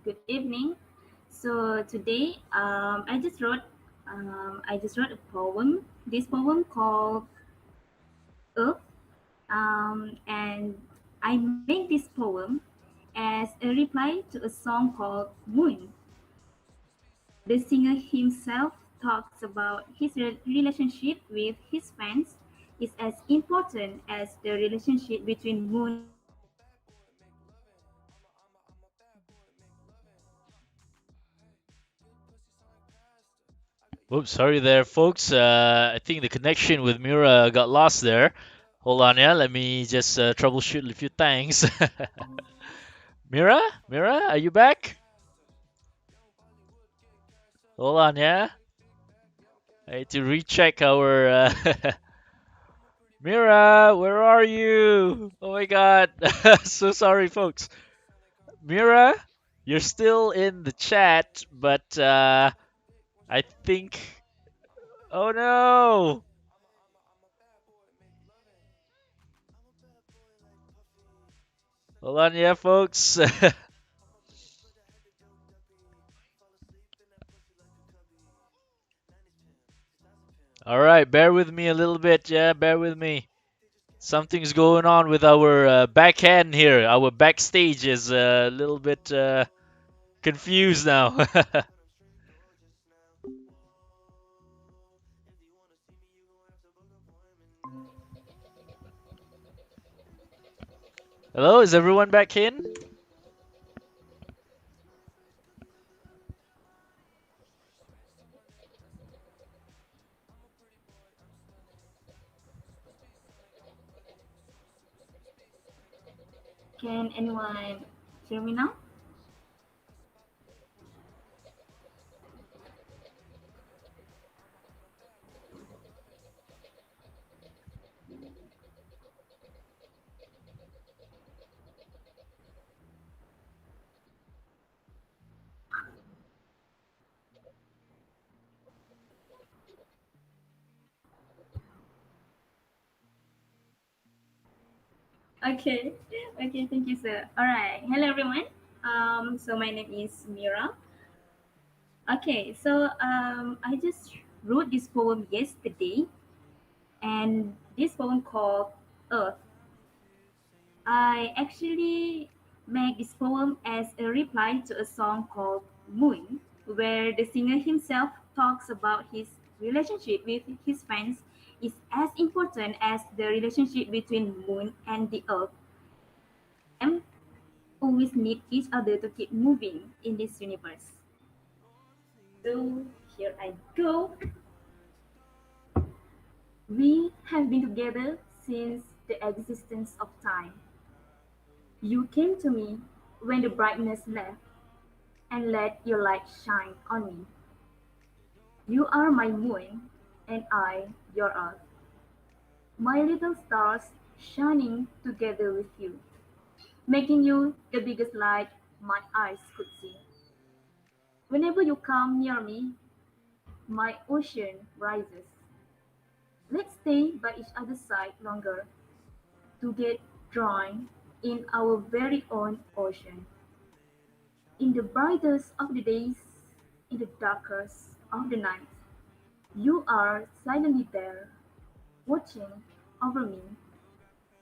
Good evening. So today, I just wrote a poem. This poem called Earth, and I made this poem as a reply to a song called Moon. The singer himself talks about his relationship with his fans is as important as the relationship between Moon and Earth. Oops, sorry there, folks. I think the connection with Mira got lost there. Hold on, yeah. Let me just troubleshoot a few things. Mira, Mira, are you back? Hold on, yeah. I need to recheck our. Mira, where are you? Oh my God, so sorry, folks. Mira, you're still in the chat, but I think. Oh no! Hold on, yeah, folks. All right, bear with me a little bit. Yeah, bear with me. Something's going on with our back end here. Our backstage is a little bit confused now. Hello, is everyone back in? Can anyone hear me now? Okay, okay, thank you, sir. All right, hello everyone. So my name is Mira. Okay, so I just wrote this poem yesterday, and this poem called Earth. I actually made this poem as a reply to a song called Moon. where the singer himself talks about his relationship with his fans is as important as the relationship between moon and the earth. Them always need each other to keep moving in this universe. So here I go. We have been together since the existence of time. You came to me when the brightness left and let your light shine on me. You are my moon and I your earth, my little stars shining together with you, making you the biggest light my eyes could see. Whenever you come near me, my ocean rises. Let's stay by each other's side longer to get drowned in our very own ocean. In the brightest of the days, in the darkest of the night, you are silently there, watching over me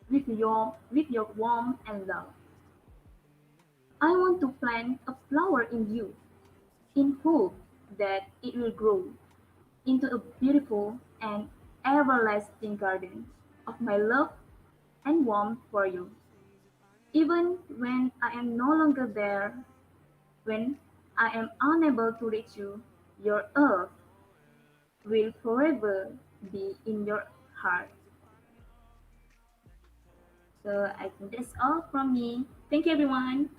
with your warmth and love. I want to plant a flower in you, in hope that it will grow into a beautiful and everlasting garden of my love and warmth for you. Even when I am no longer there, when I am unable to reach you, your earth will forever be in your heart. So I think that's all from me. Thank you, everyone.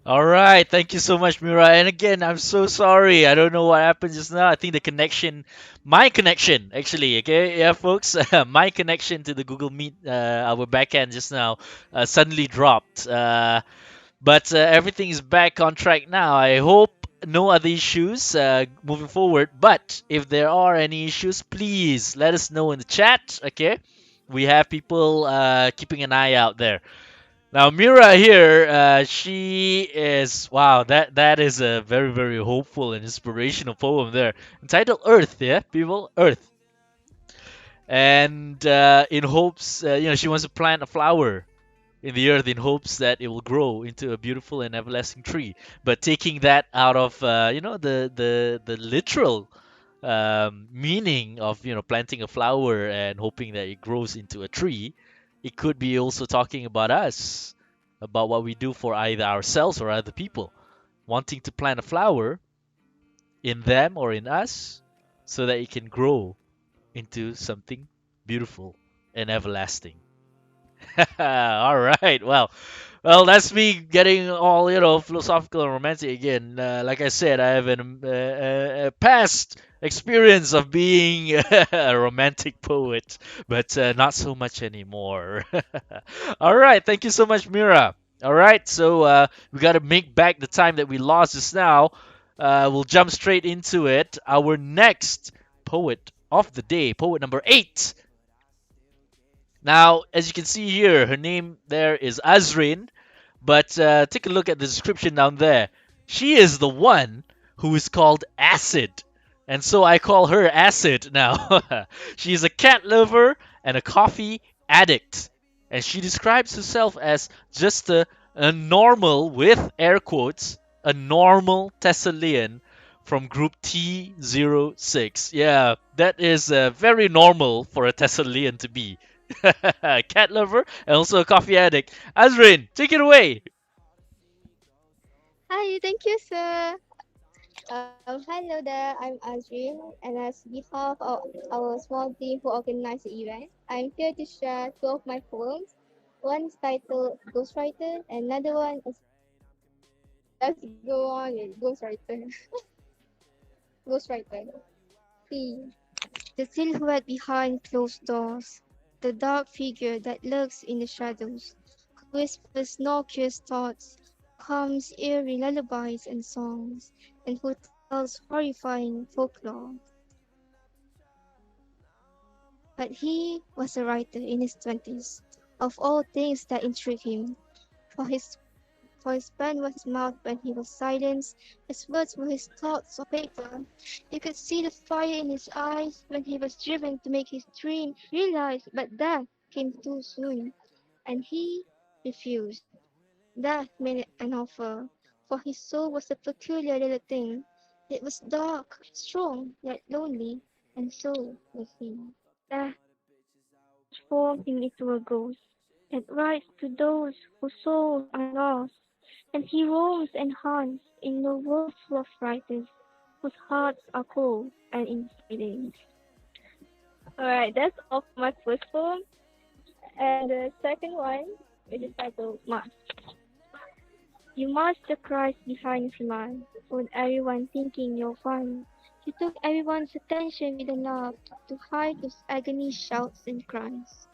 All right, thank you so much, Mira. And again, I'm so sorry. I don't know what happened just now. I think the connection, my connection, actually, okay, yeah, folks, my connection to the Google Meet, our backend just now, suddenly dropped. But everything is back on track now. I hope no other issues moving forward. But if there are any issues, please let us know in the chat. Okay, we have people keeping an eye out there. Now Mira here, she is wow. That is a very very hopeful and inspirational poem there, entitled Earth. Yeah, people, Earth. And in hopes, she wants to plant a flower in the earth in hopes that it will grow into a beautiful and everlasting tree. But taking that out of the literal meaning of planting a flower and hoping that it grows into a tree, it could be also talking about us, about what we do for either ourselves or other people, wanting to plant a flower in them or in us so that it can grow into something beautiful and everlasting. All right. Well, that's me getting all philosophical and romantic again. Like I said, I have a past experience of being a romantic poet, but not so much anymore. All right. Thank you so much, Mira. All right. So we got to make back the time that we lost just now. We'll jump straight into it. Our next poet of the day, poet number 8. Now, as you can see here, her name there is Azrin, but take a look at the description down there. She is the one who is called Acid, and so I call her Acid now. She is a cat lover and a coffee addict, and she describes herself as just a normal, with air quotes, a normal Thessalian from group T06. Yeah, that is very normal for a Thessalian to be. Cat lover and also a coffee addict. Azrin, take it away. Hi, thank you, sir. Hello there, I'm Azrin, and as behalf of our small team who organized the event, I'm here to share two of my poems. One is titled Ghostwriter, and another one is Let's Go On with Ghostwriter. Ghostwriter. P. The silhouette behind closed doors, the dark figure that lurks in the shadows, who whispers noxious thoughts, hums eerie lullabies and songs, and who tells horrifying folklore. But he was a writer in his 20s, of all things that intrigued him, for his pen was his mouth when he was silenced, his words were his thoughts on paper. You could see the fire in his eyes when he was driven to make his dream realize, but that came too soon, and he refused. Death made an offer, for his soul was a peculiar little thing. It was dark, strong, yet lonely, and so was he. Death transformed him into a ghost. It writes to those whose souls are lost, and he roams and hunts in a world full of writers whose hearts are cold and in silence. Alright, that's all for my first poem. And the second one, which is titled Mask. You masked the Christ behind a smile, with everyone thinking you're fine. You took everyone's attention with a laugh to hide those agony shouts and cries.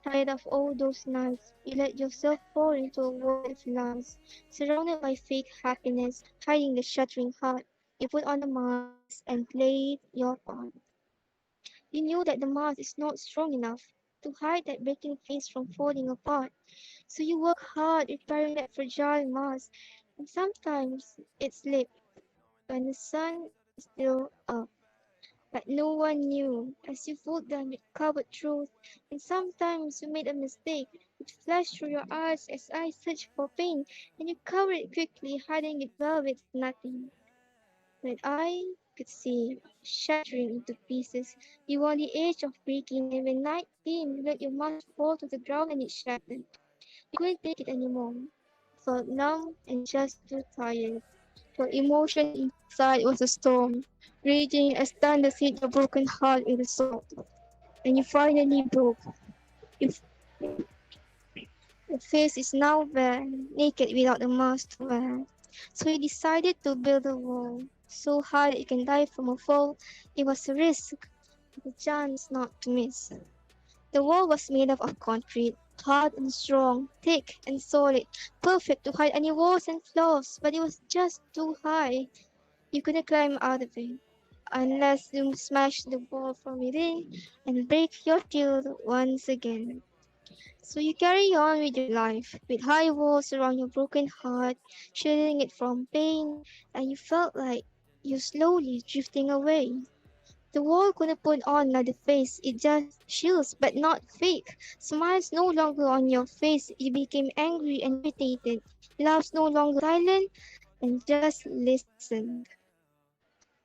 Tired of all those nights, you let yourself fall into a world of lies, surrounded by fake happiness, hiding the shuddering heart. You put on a mask and played your part. You knew that the mask is not strong enough to hide that breaking face from falling apart. So you work hard repairing that fragile mask, and sometimes it slipped when the sun is still up. But no one knew as you fooled them with covert truth, and sometimes you made a mistake. It flashed through your eyes as I searched for pain, and you covered it quickly, hiding it well with nothing. But I could see, shattering into pieces, you were on the edge of breaking, and when night came, you let your mask fall to the ground and it shattered. You couldn't take it anymore. Felt numb and just too tired. Your emotion inside was a storm, raging as thunder hit your broken heart with assault. And you finally broke. Your, your face is now bare, naked without a mask to wear. So you decided to build a wall, so high that you can die from a fall. It was a risk, a chance not to miss. The wall was made up of concrete, hard and strong, thick and solid, perfect to hide any walls and flaws, but it was just too high. You couldn't climb out of it unless you smash the wall from within and break your shield once again. So you carry on with your life, with high walls around your broken heart, shielding it from pain, and you felt like you're slowly drifting away. The wall couldn't put on another face, it just shields but not fake. Smiles no longer on your face, you became angry and irritated. Laughs no longer silent and just listened.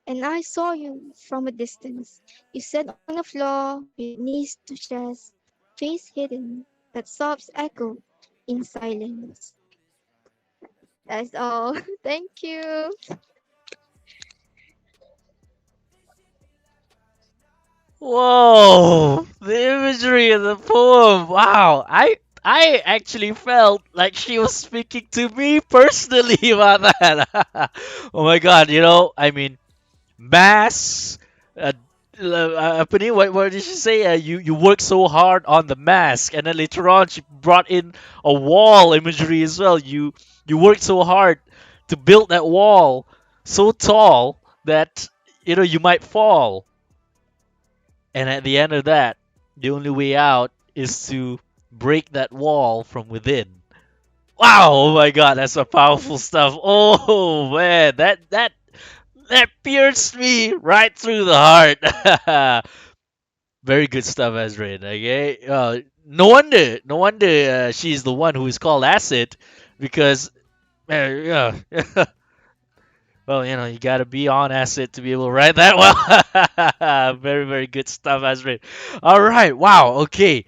And I saw you from a distance. You sat on the floor with knees to chest, face hidden, but sobs echoed in silence. That's all. Thank you. Whoa! The imagery of the poem. Wow. I actually felt like she was speaking to me personally about that. Oh my god, I mean, mass uh, apa ni, what did she say? You work so hard on the mask, and then later on she brought in a wall imagery as well. You worked so hard to build that wall so tall that you might fall, and at the end of that, the only way out is to break that wall from within. Wow! Oh my God, that's some powerful stuff. Oh man, that pierced me right through the heart. Very good stuff, Azrin. Okay, no wonder she's the one who is called Acid, because yeah. Well, you gotta be on acid to be able to write that well. Very, very good stuff, Azrin. All right, wow, okay.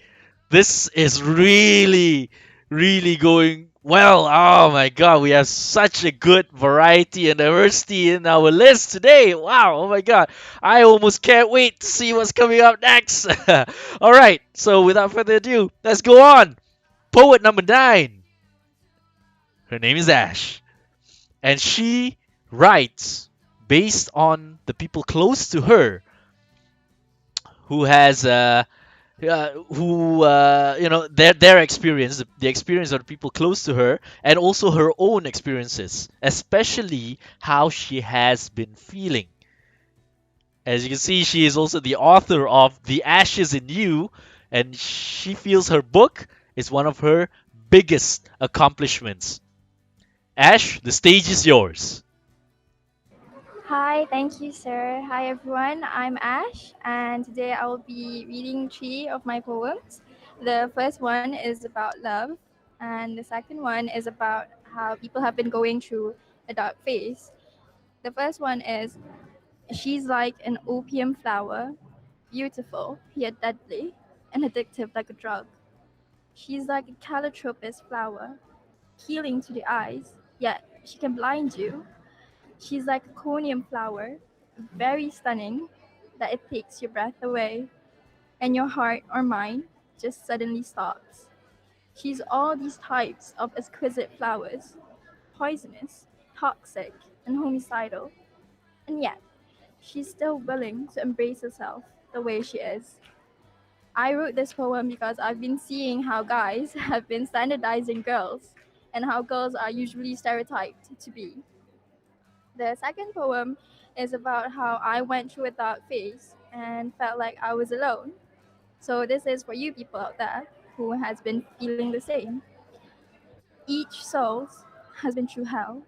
This is really, really going well. Oh my god, we have such a good variety and diversity in our list today. Wow, oh my god. I almost can't wait to see what's coming up next. All right, so without further ado, let's go on. Poet number 9. Her name is Ash, and she writes based on the people close to her who has who their experience, the experience of the people close to her, and also her own experiences, especially how she has been feeling. As you can see, she is also the author of The Ashes in You, and she feels her book is one of her biggest accomplishments. Ash, the stage is yours. Hi, thank you, sir. Hi, everyone. I'm Ash, and today I will be reading three of my poems. The first one is about love, and the second one is about how people have been going through a dark phase. The first one is she's like an opium flower, beautiful yet deadly, and addictive like a drug. She's like a calotropis flower, healing to the eyes, yet she can blind you. She's like a conium flower, very stunning, that it takes your breath away, and your heart or mind just suddenly stops. She's all these types of exquisite flowers, poisonous, toxic, and homicidal, and yet she's still willing to embrace herself the way she is. I wrote this poem because I've been seeing how guys have been standardizing girls and how girls are usually stereotyped to be. The second poem is about how I went through a dark phase and felt like I was alone. So this is for you people out there who has been feeling the same. Each soul has been through hell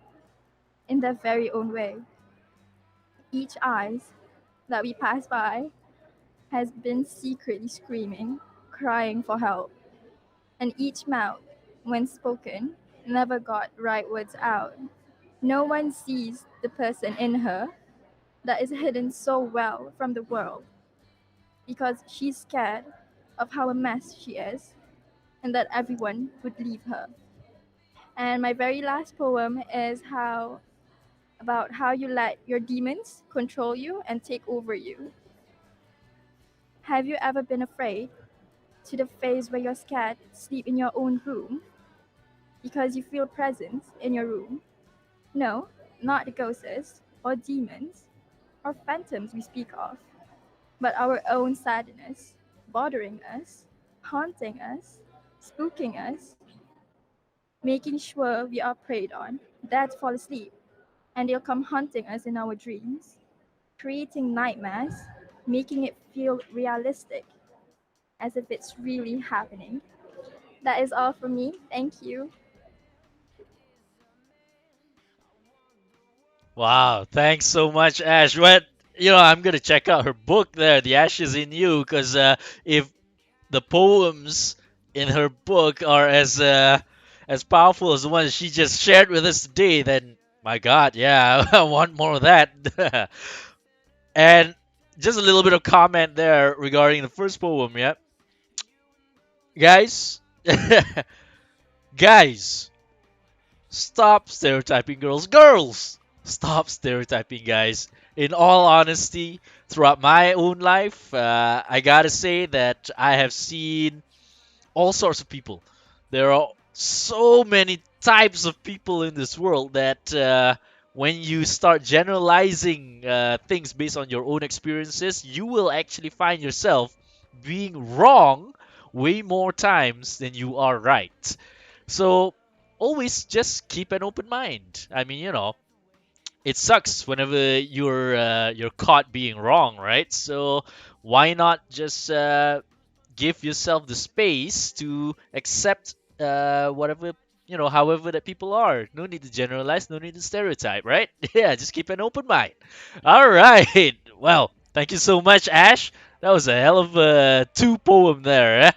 in their very own way. Each eyes that we pass by has been secretly screaming, crying for help. And each mouth, when spoken, never got right words out. No one sees the person in her that is hidden so well from the world because she's scared of how a mess she is and that everyone would leave her. And my very last poem is how about how you let your demons control you and take over you. Have you ever been afraid to the phase where you're scared to sleep in your own room because you feel presence in your room? No, not the ghosts or demons or phantoms we speak of, but our own sadness bothering us, haunting us, spooking us, making sure we are preyed on, dead to fall asleep, and they'll come hunting us in our dreams, creating nightmares, making it feel realistic, as if it's really happening. That is all from me. Thank you. Wow, thanks so much, Ash. What I'm gonna check out her book there, The Ashes in You, because if the poems in her book are as powerful as the ones she just shared with us today, then my God, yeah, I want more of that. And just a little bit of comment there regarding the first poem, yeah, guys, guys, stop stereotyping girls. Girls, stop stereotyping guys. In all honesty, throughout my own life, I gotta say that I have seen all sorts of people. There are so many types of people in this world that when you start generalizing things based on your own experiences, you will actually find yourself being wrong way more times than you are right. So always just keep an open mind. I mean, it sucks whenever you're caught being wrong, right? So why not just give yourself the space to accept whatever however that people are. No need to generalize, no need to stereotype, right? Yeah, just keep an open mind. All right. Well, thank you so much, Ash. That was a hell of a two poem there. Eh?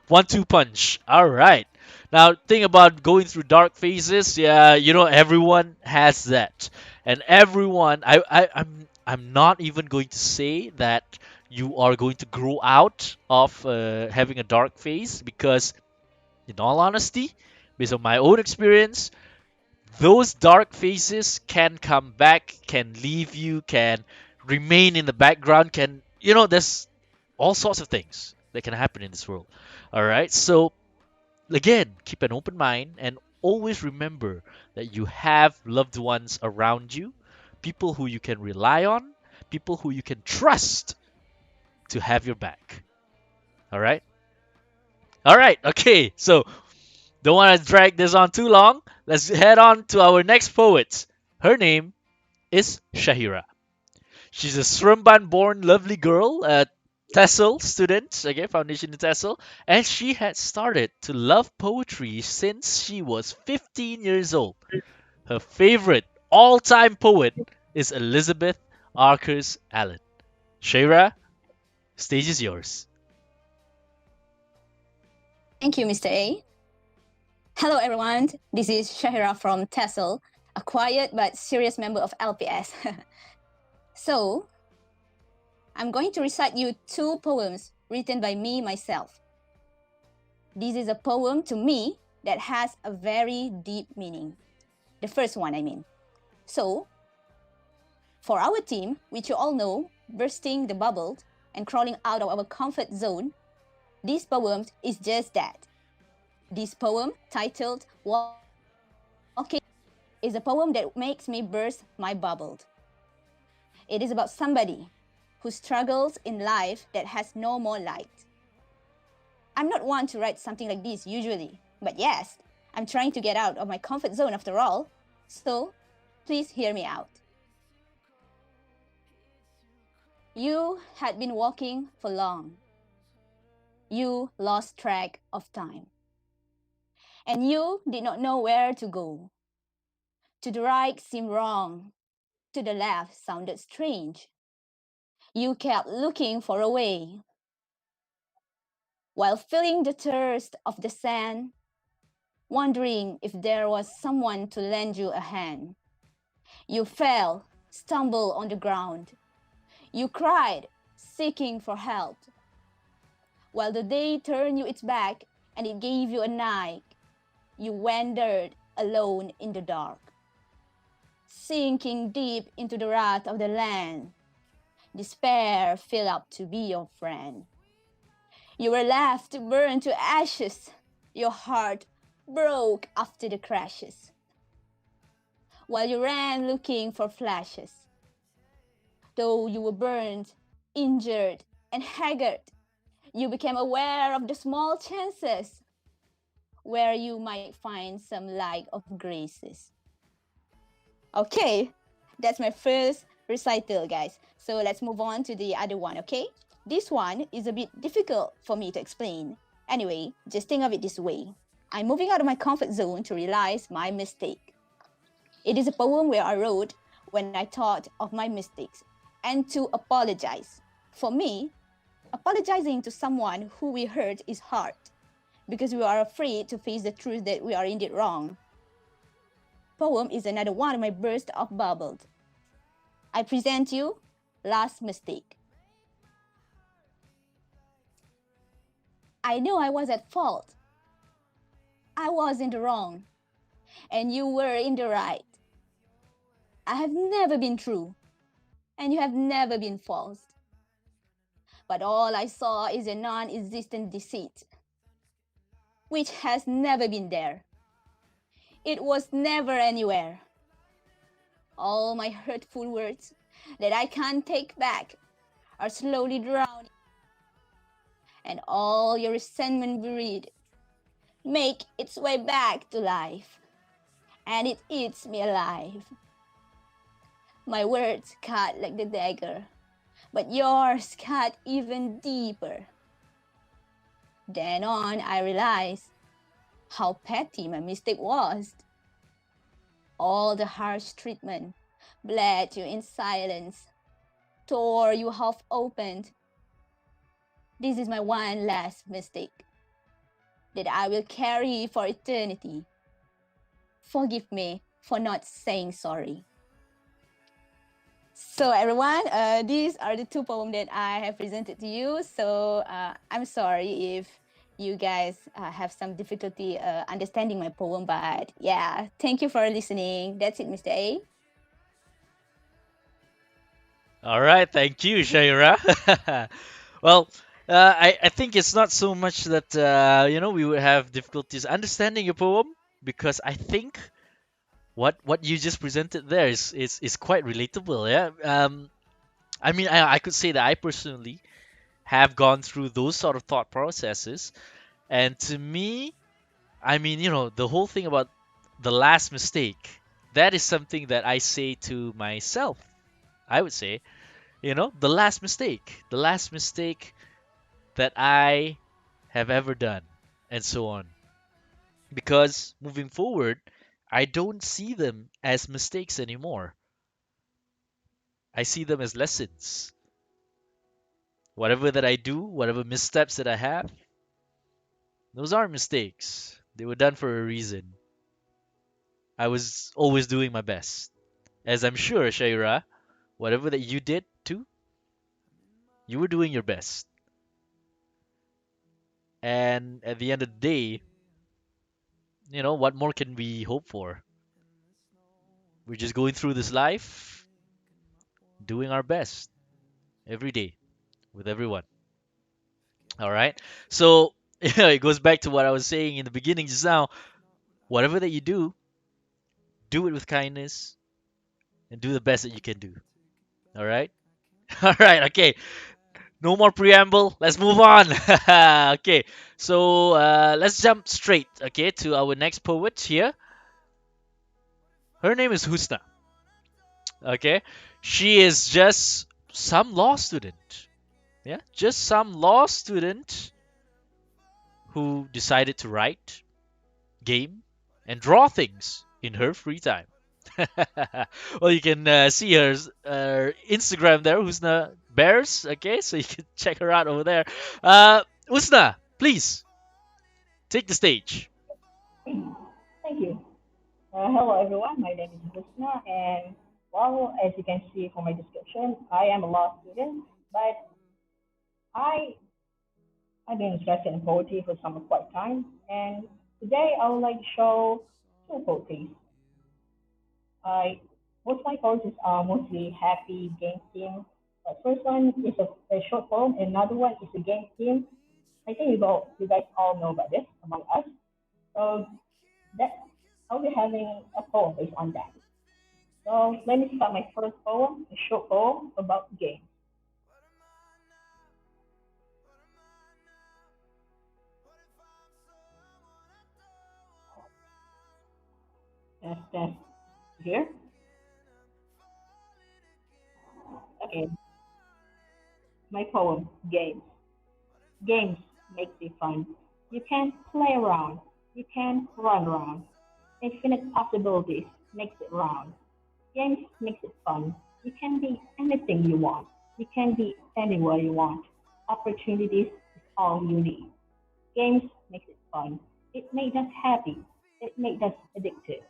1-2 punch. All right. Now, thing about going through dark phases, yeah, everyone has that, and everyone. I'm not even going to say that you are going to grow out of having a dark phase because, in all honesty, based on my own experience, those dark phases can come back, can leave you, can remain in the background, there's all sorts of things that can happen in this world. All right, so again, keep an open mind and always remember that you have loved ones around you, people who you can rely on, people who you can trust to have your back. All right? All right. Okay. So, don't want to drag this on too long. Let's head on to our next poet. Her name is Shahira. She's a Srumban born lovely girl, a TESOL student, okay, foundation in TESOL, and she had started to love poetry since she was 15 years old. Her favorite all time poet is Elizabeth Arkers Allen. Shahira, stage is yours. Thank you, Mr. A. Hello, everyone. This is Shahira from TESOL. a quiet but serious member of LPS. So, I'm going to recite you 2 poems written by me myself. This is a poem to me that has a very deep meaning. The first one, I mean. So, for our team, which you all know, bursting the bubble and crawling out of our comfort zone, this poem is just that. This poem, titled Walking, is a poem that makes me burst my bubble. It is about somebody who struggles in life that has no more light. I'm not one to write something like this usually, but yes, I'm trying to get out of my comfort zone after all, so please hear me out. You had been walking for long. You lost track of time. And you did not know where to go. To the right seemed wrong. To the left sounded strange. You kept looking for a way. While feeling the thirst of the sand, wondering if there was someone to lend you a hand. You fell, stumbled on the ground. You cried, seeking for help. While the day turned you its back and it gave you a night, you wandered alone in the dark. Sinking deep into the wrath of the land, despair filled up to be your friend. You were left to burn to ashes. Your heart broke after the crashes. While you ran looking for flashes. Though you were burned, injured, and haggard, you became aware of the small chances where you might find some light of graces. Okay, that's my first recital, guys. So let's move on to the other one, okay? This one is a bit difficult for me to explain. Anyway, just think of it this way. I'm moving out of my comfort zone to realize my mistake. It is a poem where I wrote when I thought of my mistakes and to apologize. For me, apologizing to someone who we hurt is hard because we are afraid to face the truth that we are indeed wrong. Poem is another one of my bursts of bubbles. I present you Last Mistake. I know I was at fault. I was in the wrong, and you were in the right. I have never been true, and you have never been false. But all I saw is a non-existent deceit, which has never been there. It was never anywhere. All my hurtful words that I can't take back are slowly drowned, and all your resentment buried make its way back to life, and it eats me alive. My words cut like the dagger, but yours cut even deeper. Then on, I realized how petty my mistake was. All the harsh treatment bled you in silence, tore you half opened. This is my one last mistake that I will carry for eternity. Forgive me for not saying sorry. So everyone, these are the 2 poems that I have presented to you. So I'm sorry if you guys have some difficulty understanding my poem, but yeah, thank you for listening. That's it, Mr. A. All right, thank you, Shahira. Well, I think it's not so much that we would have difficulties understanding your poem because I think what you just presented there is quite relatable. Yeah. I mean, I could say that I personally have gone through those sort of thought processes, and to me, I mean, the whole thing about the last mistake, that is something that I say to myself. I would say, the last mistake that I have ever done, and so on. Because moving forward, I don't see them as mistakes anymore. I see them as lessons. Whatever that I do, whatever missteps that I have, those aren't mistakes. They were done for a reason. I was always doing my best. As I'm sure, Shahira, whatever that you did too, you were doing your best. And at the end of the day, what more can we hope for? We're just going through this life, doing our best every day with everyone. All right. So, it goes back to what I was saying in the beginning just now. Whatever that you do it with kindness and do the best that you can do. All right. All right. Okay. No more preamble. Let's move on. Okay. So let's jump straight. Okay, to our next poet here. Her name is Husna. Okay. She is just some law student. Yeah, just some law student who decided to write, game, and draw things in her free time. Well, you can see her Instagram there, Husna Bears. Okay, so you can check her out over there. Husna, please take the stage. Thank you. Hello, everyone. My name is Husna, and well, as you can see from my description, I am a law student, but I I've been interested in poetry for some quite time, and today I would like to show two poetries. I Most of my poems are mostly happy game theme. The first one is a short poem, and another one is a game theme. I think you guys all know about this among us. So that I'll be having a poem based on that. So let me start my first poem, a short poem about games. That's here. Okay, my poem, Games. Games makes it fun. You can play around. You can run around. Infinite possibilities makes it round. Games makes it fun. You can be anything you want. You can be anywhere you want. Opportunities is all you need. Games makes it fun. It makes us happy. It makes us addicted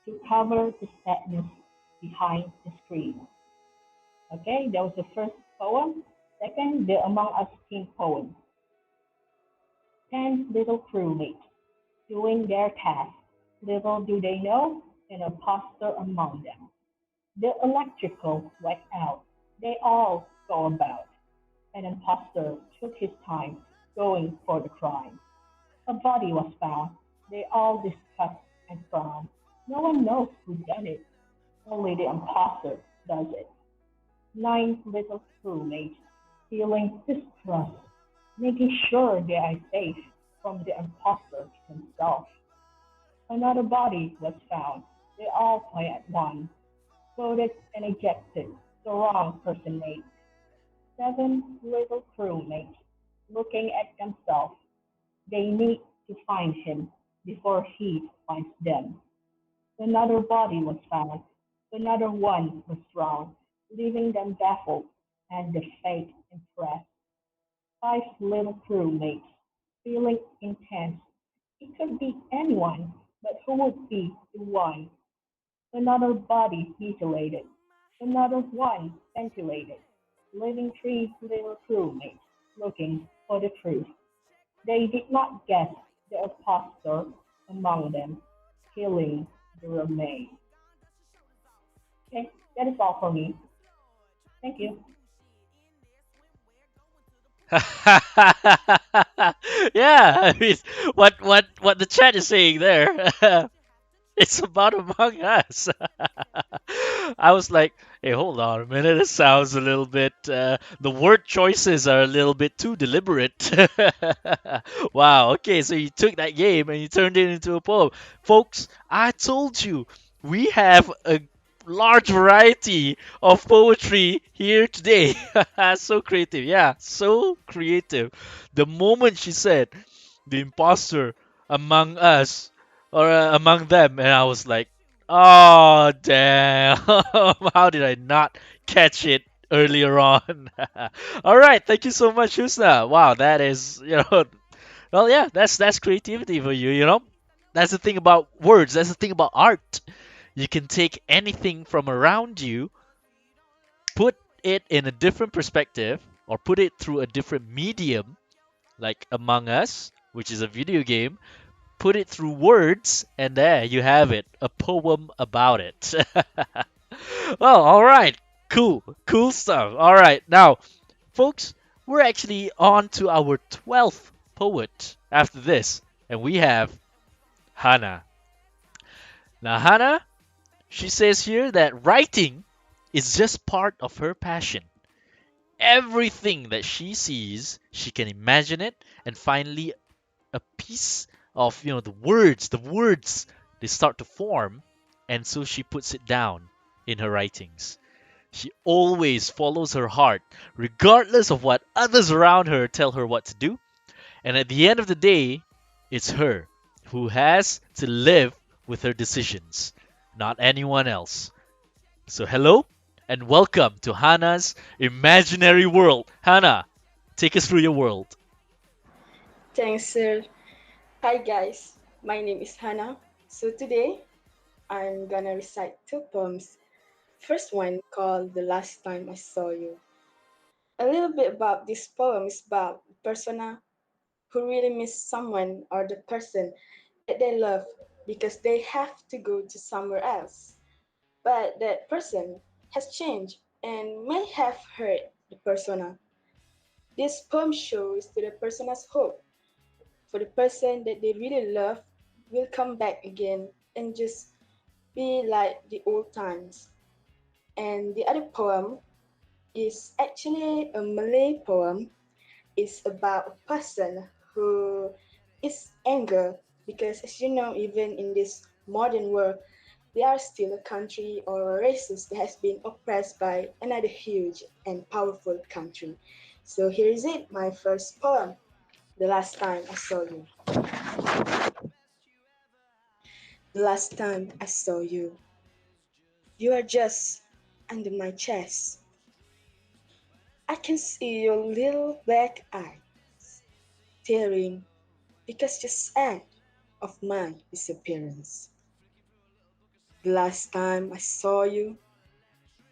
to cover the sadness behind the screen. Okay, that was the first poem. Second, the Among Us team poem. 10 little crewmates doing their task. Little do they know, an imposter among them. The electrical went out. They all go about. An imposter took his time going for the crime. A body was found. They all discussed and frowned. No one knows who done it. Only the imposter does it. 9 little crewmates feeling distrust, making sure they are safe from the imposter himself. Another body was found. They all play at one, voted and ejected the wrong person made. 7 little crewmates looking at themselves. They need to find him before he finds them. Another body was found. Another one was drowned, leaving them baffled and the fate impressed. 5 little crewmates, feeling intense. It could be anyone, but who would be the one? Another body mutilated. Another one ventilated, leaving 3 little crewmates looking for the truth. They did not guess the impostor among them, killing the remains. Okay, that is all for me. Thank you. Yeah, I mean, what the chat is saying there. It's about Among Us. I was like, hey, hold on a minute. This sounds a little bit. The word choices are a little bit too deliberate. Wow. Okay, so you took that game and you turned it into a poem, folks. I told you we have a large variety of poetry here today. So creative. Yeah, so creative. The moment she said the imposter among us or among them, and I was like, oh damn, how did I not catch it earlier on? All right, thank you so much, Husna. Wow, that is, well, yeah, that's creativity for you, That's the thing about words. That's the thing about art. You can take anything from around you, put it in a different perspective, or put it through a different medium, like Among Us, which is a video game, put it through words, and there you have it, a poem about it. Well, all right, cool, cool stuff. All right, now, folks, we're actually on to our 12th poet after this, and we have Hannah. Now, Hannah, she says here that writing is just part of her passion. Everything that she sees, she can imagine it, and finally a piece of the words they start to form, and so she puts it down in her writings. She always follows her heart regardless of what others around her tell her what to do, and at the end of the day it's her who has to live with her decisions, not anyone else. So hello and welcome to Hannah's imaginary world. Hannah, take us through your world. Thanks, sir. Hi, guys. My name is Hannah. So today, I'm gonna recite two poems. First one called The Last Time I Saw You. A little bit about this poem is about the persona who really miss someone or the person that they love because they have to go to somewhere else. But that person has changed and may have hurt the persona. This poem shows to the persona's hope for the person that they really love will come back again and just be like the old times. And the other poem is actually a Malay poem. It's about a person who is anger because, as you know, even in this modern world, they are still a country or a races that has been oppressed by another huge and powerful country. So here is it, my first poem, The Last Time I Saw You. The last time I saw you, you are just under my chest. I can see your little black eyes tearing because you're sad of my disappearance. The last time I saw you,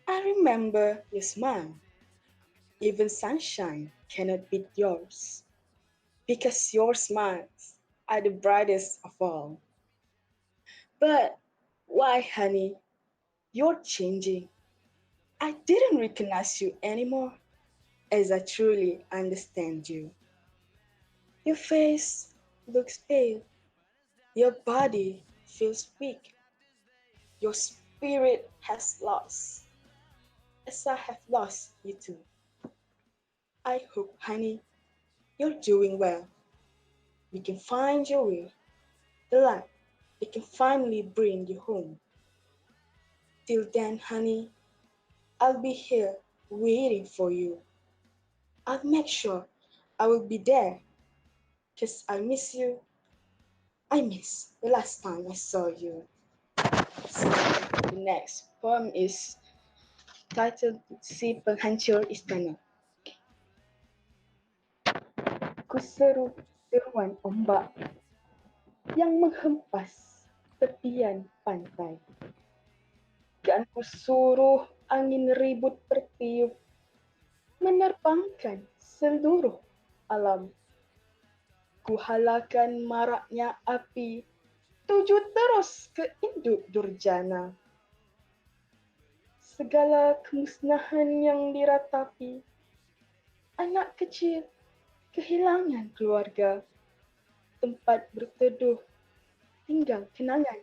I remember your smile. Even sunshine cannot beat yours because your smiles are the brightest of all. But why, honey, you're changing. I didn't recognize you anymore as I truly understand you. Your face looks pale, your body feels weak, your spirit has lost, as I have lost you too. I hope, honey, you're doing well. You can find your way, the light that can finally bring you home. Till then, honey, I'll be here waiting for you. I'll make sure I will be there because I miss you. I miss the last time I saw you. So the next poem is titled Si Penghancur Istana. Kuseru seruan ombak yang menghempas tepian pantai. Dan kusuruh angin ribut bertiup menerbangkan seluruh alam. Kuhalakan maraknya api tuju terus ke induk durjana. Segala kemusnahan yang diratapi, anak kecil kehilangan keluarga, tempat berteduh tinggal kenangan.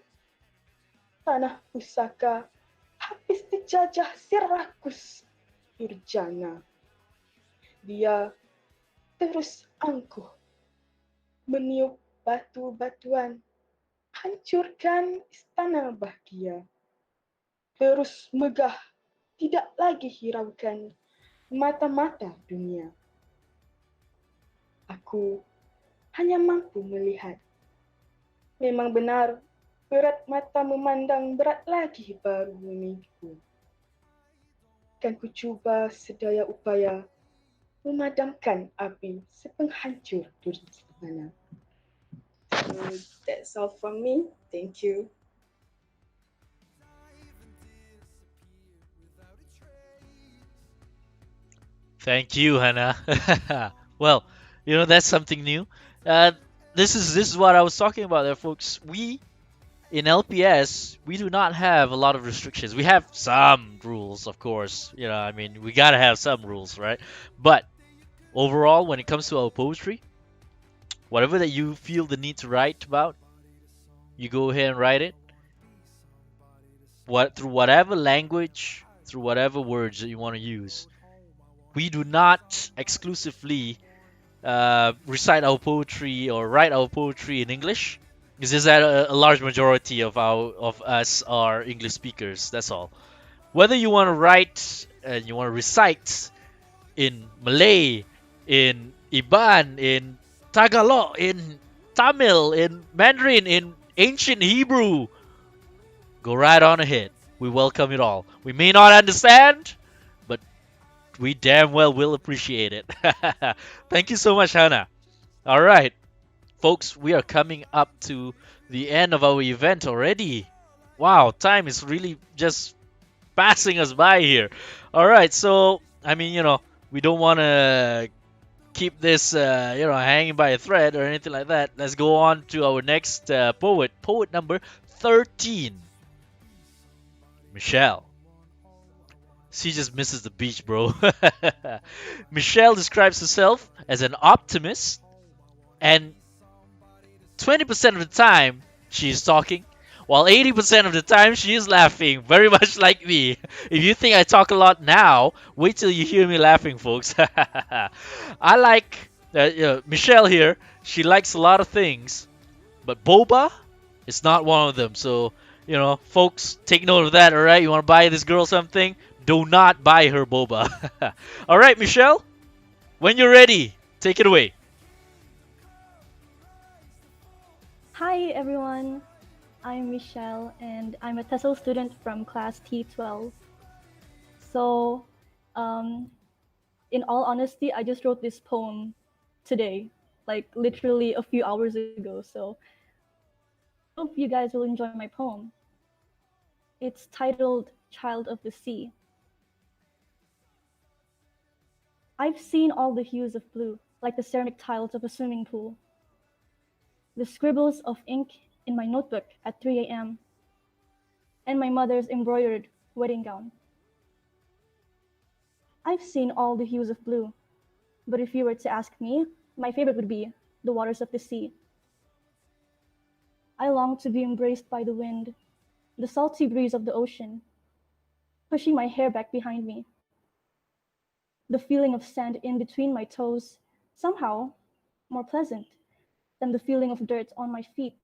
Tanah pusaka habis dijajah si rakus durjana. Dia terus angkuh meniup batu-batuan, hancurkan istana bahagia. Terus megah, tidak lagi hiraukan mata-mata dunia. Aku hanya mampu melihat. Memang benar, berat mata memandang berat lagi baru memiku. Kan ku cuba sedaya upaya memadamkan api sepenghancur durjana. That's all from me. Thank you. Thank you, Hannah. Well, that's something new. Uh, this is what I was talking about there, folks. We in LPS we do not have a lot of restrictions. We have some rules, of course. I mean, we gotta have some rules, right? But overall, when it comes to our poetry, whatever that you feel the need to write about, you go ahead and write it. Through whatever language, through whatever words that you want to use. We do not exclusively recite our poetry or write our poetry in English. It's just that a large majority of us are English speakers. That's all. Whether you want to write and you want to recite in Malay, in Iban, in Tagalog, in Tamil, in Mandarin, in ancient Hebrew, go right on ahead. We welcome it all. We may not understand, but we damn well will appreciate it. Thank you so much, Hannah. All right, folks, we are coming up to the end of our event already. Wow, time is really just passing us by here. All right, so I mean, we don't want to keep this, hanging by a thread or anything like that. Let's go on to our next poet. Poet number 13, Michelle. She just misses the beach, bro. Michelle describes herself as an optimist, and 20% of the time she is talking, while 80% of the time she is laughing, very much like me. If you think I talk a lot now, wait till you hear me laughing, folks. I like Michelle here. She likes a lot of things, but boba is not one of them. So, folks, take note of that, alright? You want to buy this girl something? Do not buy her boba. Alright, Michelle, when you're ready, take it away. Hi everyone, I'm Michelle and I'm a TESOL student from class T12. So, in all honesty, I just wrote this poem today, like literally a few hours ago. So, hope you guys will enjoy my poem. It's titled Child of the Sea. I've seen all the hues of blue, like the ceramic tiles of a swimming pool. The scribbles of ink in my notebook at 3 a.m. and my mother's embroidered wedding gown. I've seen all the hues of blue, but if you were to ask me, my favorite would be the waters of the sea. I long to be embraced by the wind, the salty breeze of the ocean, pushing my hair back behind me. The feeling of sand in between my toes, somehow more pleasant than the feeling of dirt on my feet.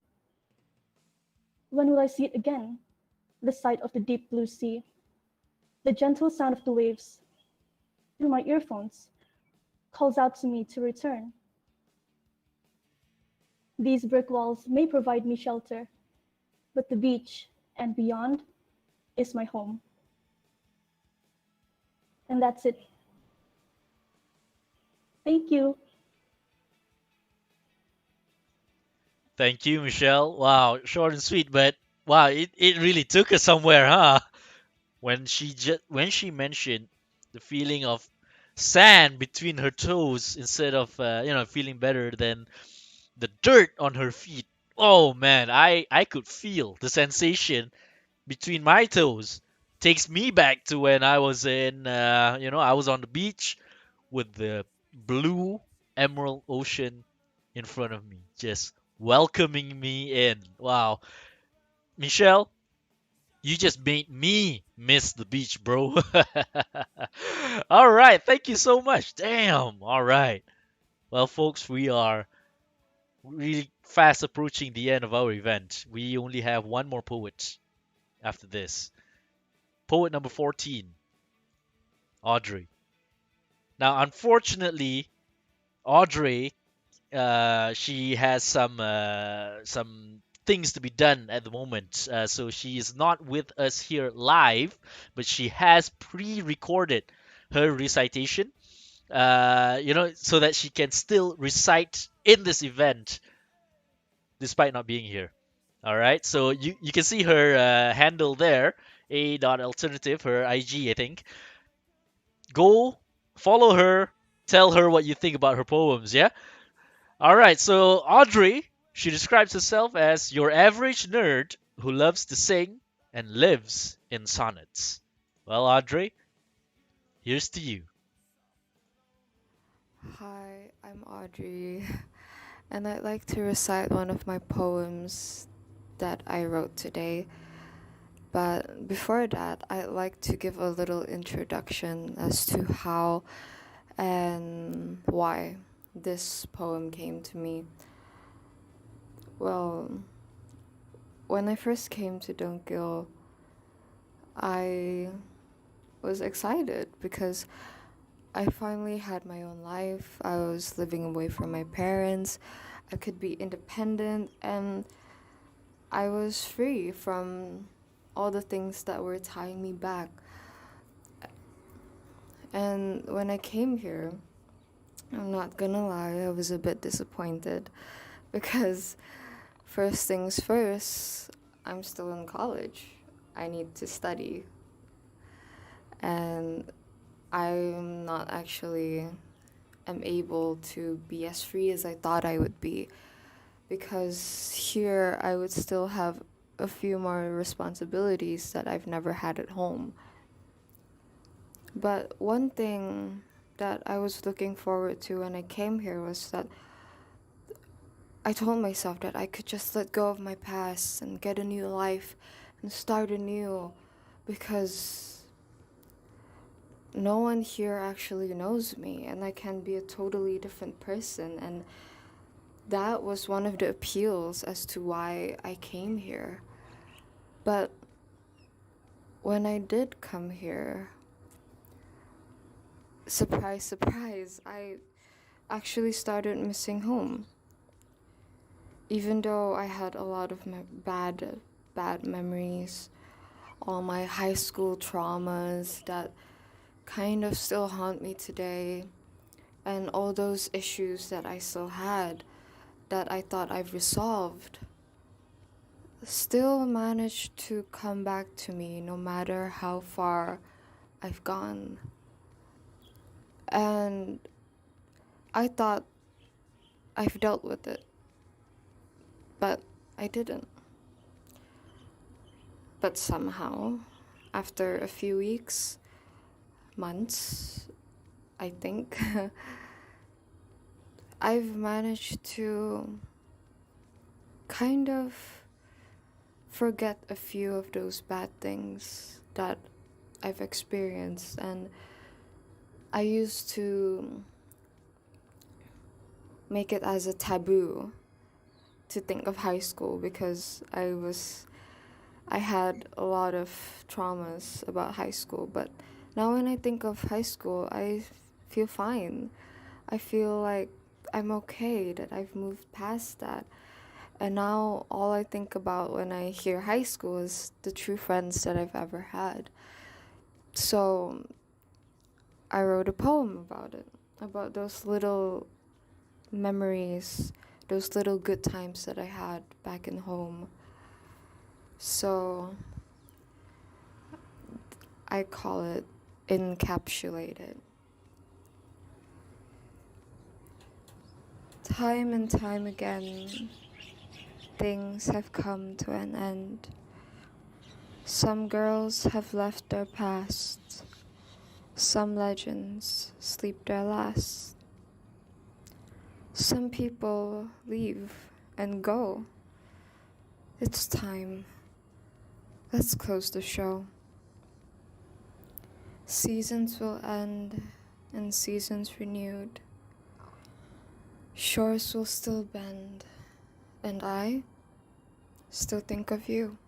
When will I see it again? The sight of the deep blue sea, the gentle sound of the waves through my earphones calls out to me to return. These brick walls may provide me shelter, but the beach and beyond is my home. And that's it. Thank you. Thank you, Michelle. Wow, short and sweet, but wow, it really took us somewhere, huh? When she mentioned the feeling of sand between her toes instead of feeling better than the dirt on her feet. Oh man, I could feel the sensation between my toes. Takes me back to when I was I was on the beach with the blue emerald ocean in front of me, just welcoming me in. Wow. Michelle, you just made me miss the beach, bro. All right, thank you so much. Damn. All right. Well, folks, we are really fast approaching the end of our event. We only have one more poet after this. Poet number 14, Audrey. Now, unfortunately, Audrey, she has some things to be done at the moment, so she is not with us here live, but she has pre-recorded her recitation, so that she can still recite in this event despite not being here. All right, so you can see her handle there, a.alternative, her IG, I think. Go follow her, tell her what you think about her poems, yeah? All right, so Audrey, she describes herself as your average nerd who loves to sing and lives in sonnets. Well, Audrey, here's to you. Hi, I'm Audrey, and I'd like to recite one of my poems that I wrote today. But before that, I'd like to give a little introduction as to how and why this poem came to me. Well, when I first came to Dunkil, I was excited because I finally had my own life. I was living away from my parents. I could be independent, and I was free from all the things that were tying me back. And when I came here, I'm not gonna lie, I was a bit disappointed because first things first, I'm still in college. I need to study. And I'm not actually am able to be as free as I thought I would be, because here I would still have a few more responsibilities that I've never had at home. But one thing that I was looking forward to when I came here was that I told myself that I could just let go of my past and get a new life and start anew, because no one here actually knows me and I can be a totally different person, and that was one of the appeals as to why I came here. But when I did come here, surprise, surprise, I actually started missing home. Even though I had a lot of bad memories, all my high school traumas that kind of still haunt me today, and all those issues that I still had that I thought I've resolved, still managed to come back to me no matter how far I've gone. And I thought I've dealt with it, but I didn't. But somehow, after a few weeks, months, I think, I've managed to kind of forget a few of those bad things that I've experienced. And I used to make it as a taboo to think of high school because I had a lot of traumas about high school. But now when I think of high school, I feel fine. I feel like I'm okay, that I've moved past that. And now all I think about when I hear high school is the true friends that I've ever had. So I wrote a poem about it, about those little memories, those little good times that I had back in home. So I call it Encapsulated. Time and time again, things have come to an end. Some girls have left their past. Some legends sleep their last. Some people leave and go. It's time. Let's close the show. Seasons will end and seasons renewed. Shores will still bend, and I still think of you.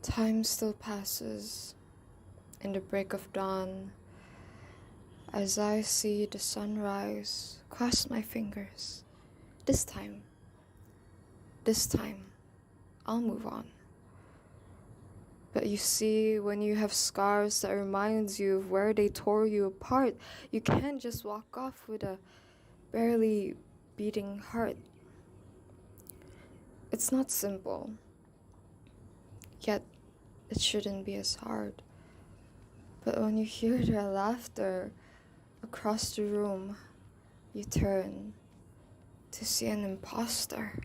Time still passes in the break of dawn. As I see the sunrise, cross my fingers. This time, I'll move on. But you see, when you have scars that reminds you of where they tore you apart, you can't just walk off with a barely beating heart. It's not simple, yet it shouldn't be as hard. But when you hear their laughter across the room, you turn to see an imposter.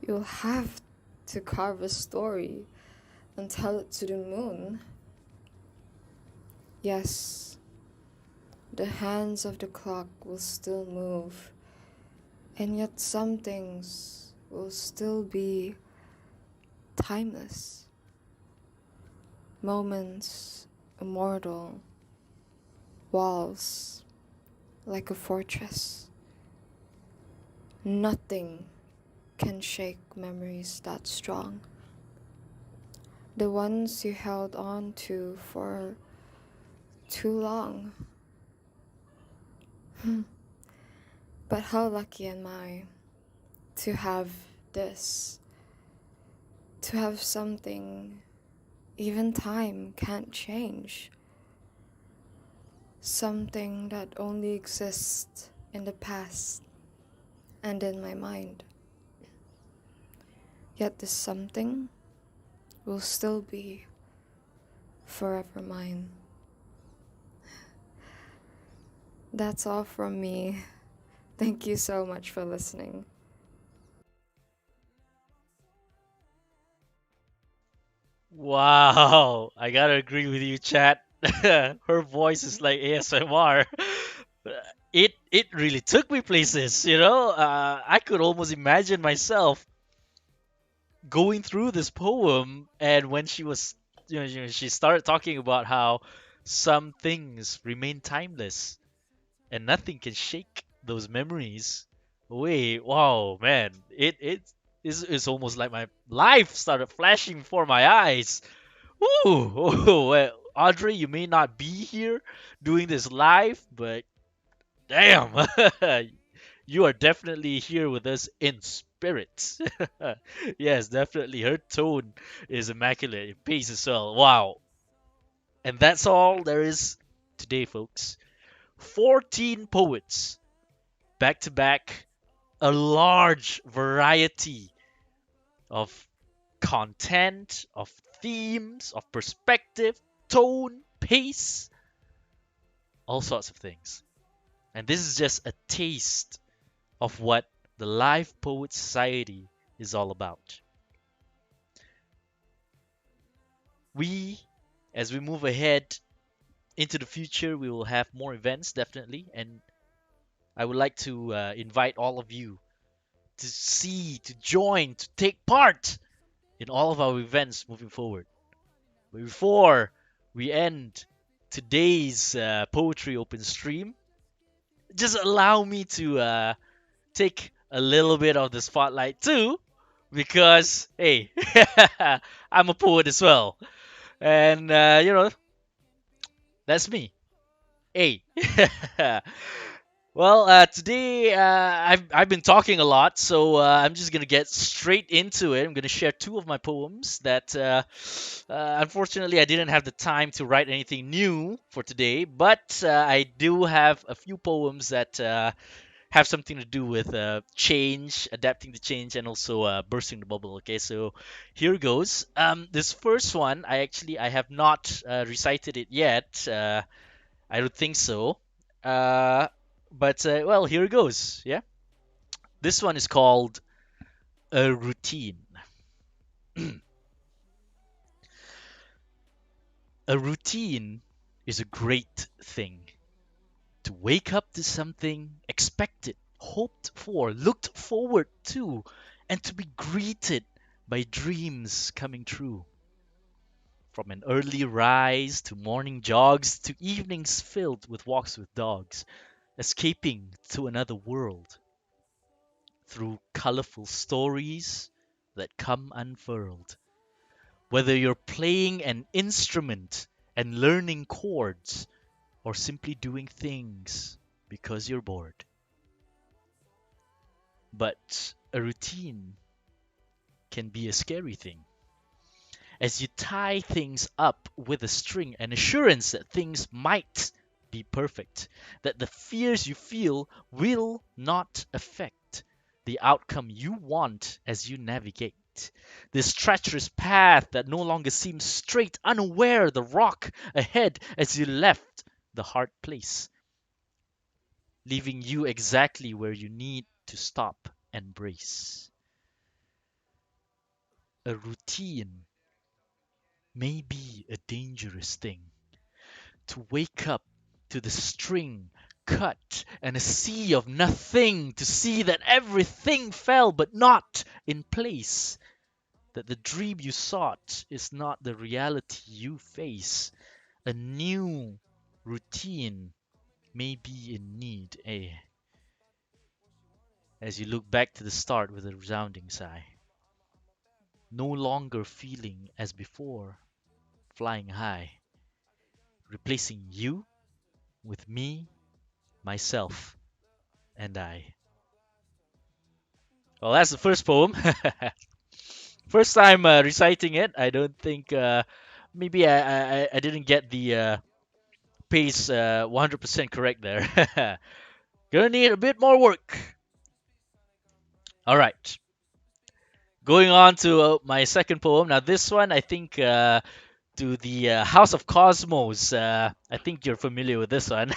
You'll have to carve a story and tell it to the moon. Yes, the hands of the clock will still move, and yet some things will still be timeless. Moments immortal, walls like a fortress. Nothing can shake memories that strong. The ones you held on to for too long. But how lucky am I to have this, to have something even time can't change. Something that only exists in the past and in my mind. Yet this something will still be forever mine. That's all from me. Thank you so much for listening. Wow, I gotta agree with you, chat. Her voice is like ASMR. It really took me places, you know. I could almost imagine myself going through this poem, and when she was, she started talking about how some things remain timeless and nothing can shake those memories away. Wow, man, it is almost like my life started flashing before my eyes. Ooh, oh, well, Audrey, you may not be here doing this live, but damn, you are definitely here with us in spirit. Yes, definitely. Her tone is immaculate. It pays as well. Wow. And that's all there is today, folks. 14 poets back to back, a large variety of content, of themes, of perspective, tone, pace, all sorts of things. And this is just a taste of what the Live Poet Society is all about. We, as we move ahead into the future, we will have more events definitely, and I would like to invite all of you to see, to join, to take part in all of our events moving forward. But before we end today's poetry open stream, just allow me to take a little bit of the spotlight too, because hey, I'm a poet as well, and that's me. Hey. Well, today I've been talking a lot, so I'm just gonna get straight into it. I'm gonna share two of my poems that unfortunately I didn't have the time to write anything new for today, but I do have a few poems that have something to do with change, adapting to change, and also bursting the bubble. Okay, so here goes. This first one, I have not recited it yet. I don't think so. Uh, but well, here it goes. Yeah, this one is called a routine. A routine is a great thing. To wake up to something expected, hoped for, looked forward to, and to be greeted by dreams coming true. From an early rise to morning jogs to evenings filled with walks with dogs, escaping to another world through colorful stories that come unfurled. Whether you're playing an instrument and learning chords, or simply doing things because you're bored. But a routine can be a scary thing, as you tie things up with a string and assurance that things might be perfect, that the fears you feel will not affect the outcome you want as you navigate. This treacherous path that no longer seems straight, unaware the rock ahead as you left the hard place, leaving you exactly where you need to stop and brace. A routine may be a dangerous thing. To wake up to the string cut and a sea of nothing, to see that everything fell but not in place, that the dream you sought is not the reality you face. A new routine may be in need, as you look back to the start with a resounding sigh. No longer feeling as before, flying high, replacing you with me, myself, and I. Well, that's the first poem. First time reciting it. I don't think maybe I didn't get the pace 100% correct there. Gonna need a bit more work. All right. Going on to my second poem. Now, this one, I think, to the House of Cosmos. I think you're familiar with this one.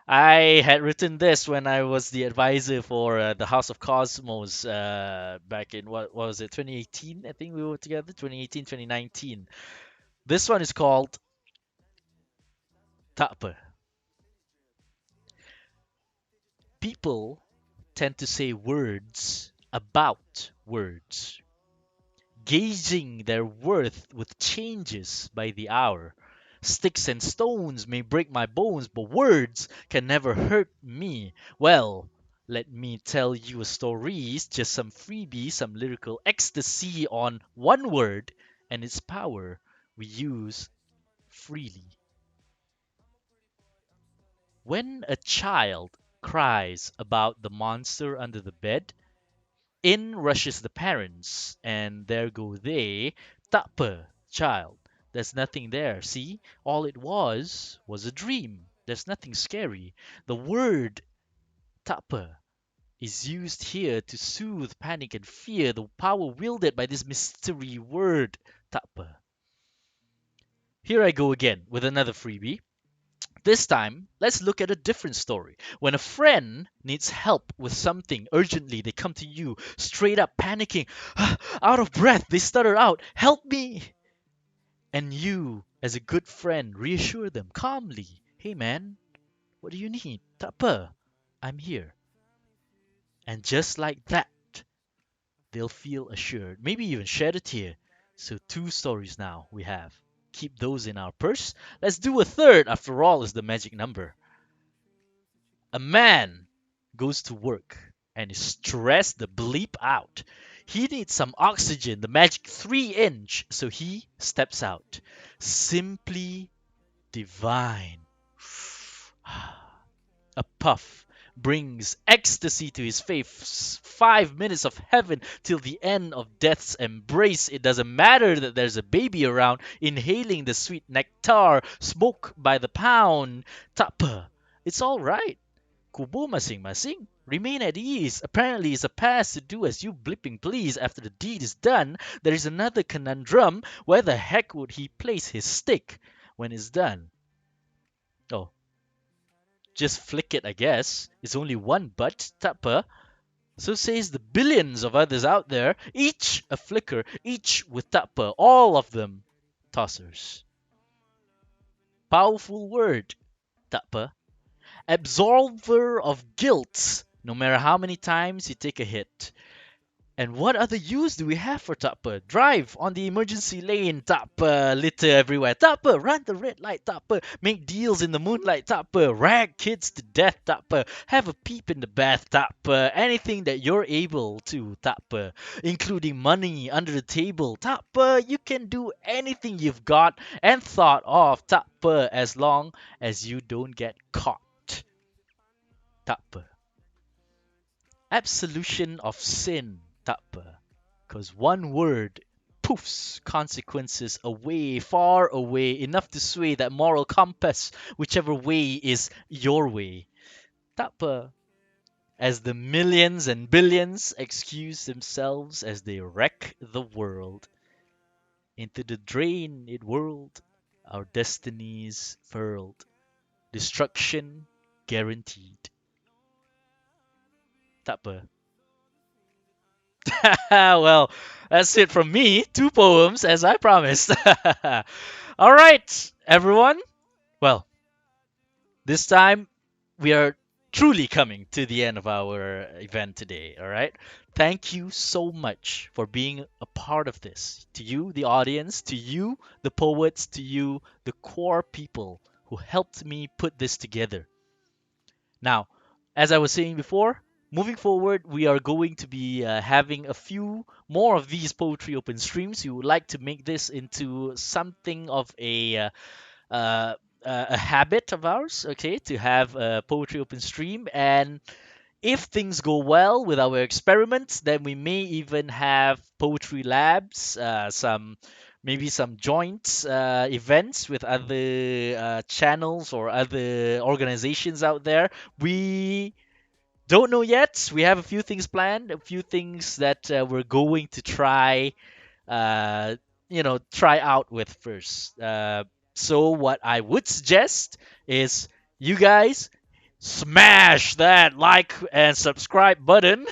I had written this when I was the advisor for the House of Cosmos back in, what was it, 2018? I think we were together, 2018, 2019. This one is called Takpe. People tend to say words about words, gauging their worth with changes by the hour. Sticks and stones may break my bones, but words can never hurt me. Well, let me tell you a story, just some freebie, some lyrical ecstasy on one word and its power we use freely. When a child cries about the monster under the bed, in rushes the parents, and there go they. Takpe, child. There's nothing there. See, all it was a dream. There's nothing scary. The word takpe is used here to soothe panic and fear, the power wielded by this mystery word, takpe. Here I go again with another freebie. This time, let's look at a different story. When a friend needs help with something urgently, they come to you, straight up panicking, out of breath, they stutter out, "Help me!" And you, as a good friend, reassure them calmly, "Hey man, what do you need? Takpe, I'm here." And just like that, they'll feel assured, maybe even shed a tear. So, two stories now we have. Keep those in our purse. Let's do a third, after all, is the magic number. A man goes to work and is stressed the bleep out. He needs some oxygen, the magic 3-inch, so he steps out. Simply divine. A puff brings ecstasy to his face. 5 minutes of heaven till the end of death's embrace. It doesn't matter that there's a baby around, inhaling the sweet nectar, smoke by the pound. Takpe, it's all right. Kubo masing-masing. Remain at ease. Apparently, it's a pass to do as you blipping please. After the deed is done, there is another conundrum. Where the heck would he place his stick when it's done? Oh, just flick it, I guess. It's only one butt, takpe. So says the billions of others out there, each a flicker, each with takpe, all of them tossers. Powerful word, takpe. Absolver of guilt, no matter how many times you take a hit. And what other use do we have for takpe? Drive on the emergency lane, takpe. Litter everywhere, takpe. Run the red light, takpe. Make deals in the moonlight, takpe. Rag kids to death, takpe. Have a peep in the bath, takpe. Anything that you're able to, takpe. Including money under the table, takpe. You can do anything you've got and thought of, takpe, as long as you don't get caught. Takpe. Absolution of sin, takpe. Because one word poofs consequences away, far away, enough to sway that moral compass, whichever way is your way. Takpe. as the millions and billions excuse themselves as they wreck the world. Into the drain it whirled, our destinies furled, destruction guaranteed. Tak apa. Well, that's it from me. Two poems, as I promised. All right, everyone. Well, this time we are truly coming to the end of our event today. All right. Thank you so much for being a part of this. To you, the audience, to you, the poets, to you, the core people who helped me put this together. Now, as I was saying before, moving forward, we are going to be having a few more of these poetry open streams. We would like to make this into something of uh, a habit of ours, okay, to have a poetry open stream. And if things go well with our experiments, then we may even have poetry labs, some maybe some joint events with other channels or other organizations out there. We don't know yet. We have a few things planned, a few things that we're going to try uh, try out with first. So what I would suggest is you guys smash that like and subscribe button.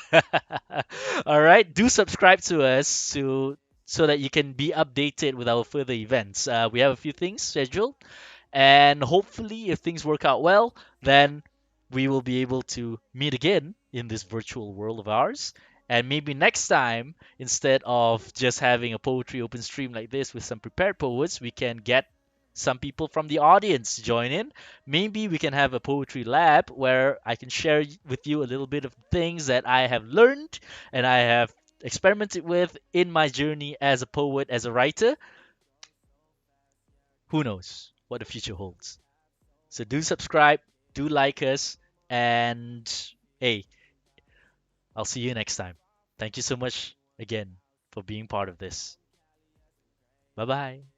All right, do subscribe to us so that you can be updated with our further events. We have a few things scheduled, and hopefully, if things work out well, then we will be able to meet again in this virtual world of ours. And maybe next time, instead of just having a poetry open stream like this with some prepared poets, we can get some people from the audience to join in. Maybe we can have a poetry lab where I can share with you a little bit of things that I have learned and I have experimented with in my journey as a poet, as a writer. Who knows what the future holds? So do subscribe, do like us, and hey, I'll see you next time. Thank you so much again for being part of this. Bye bye.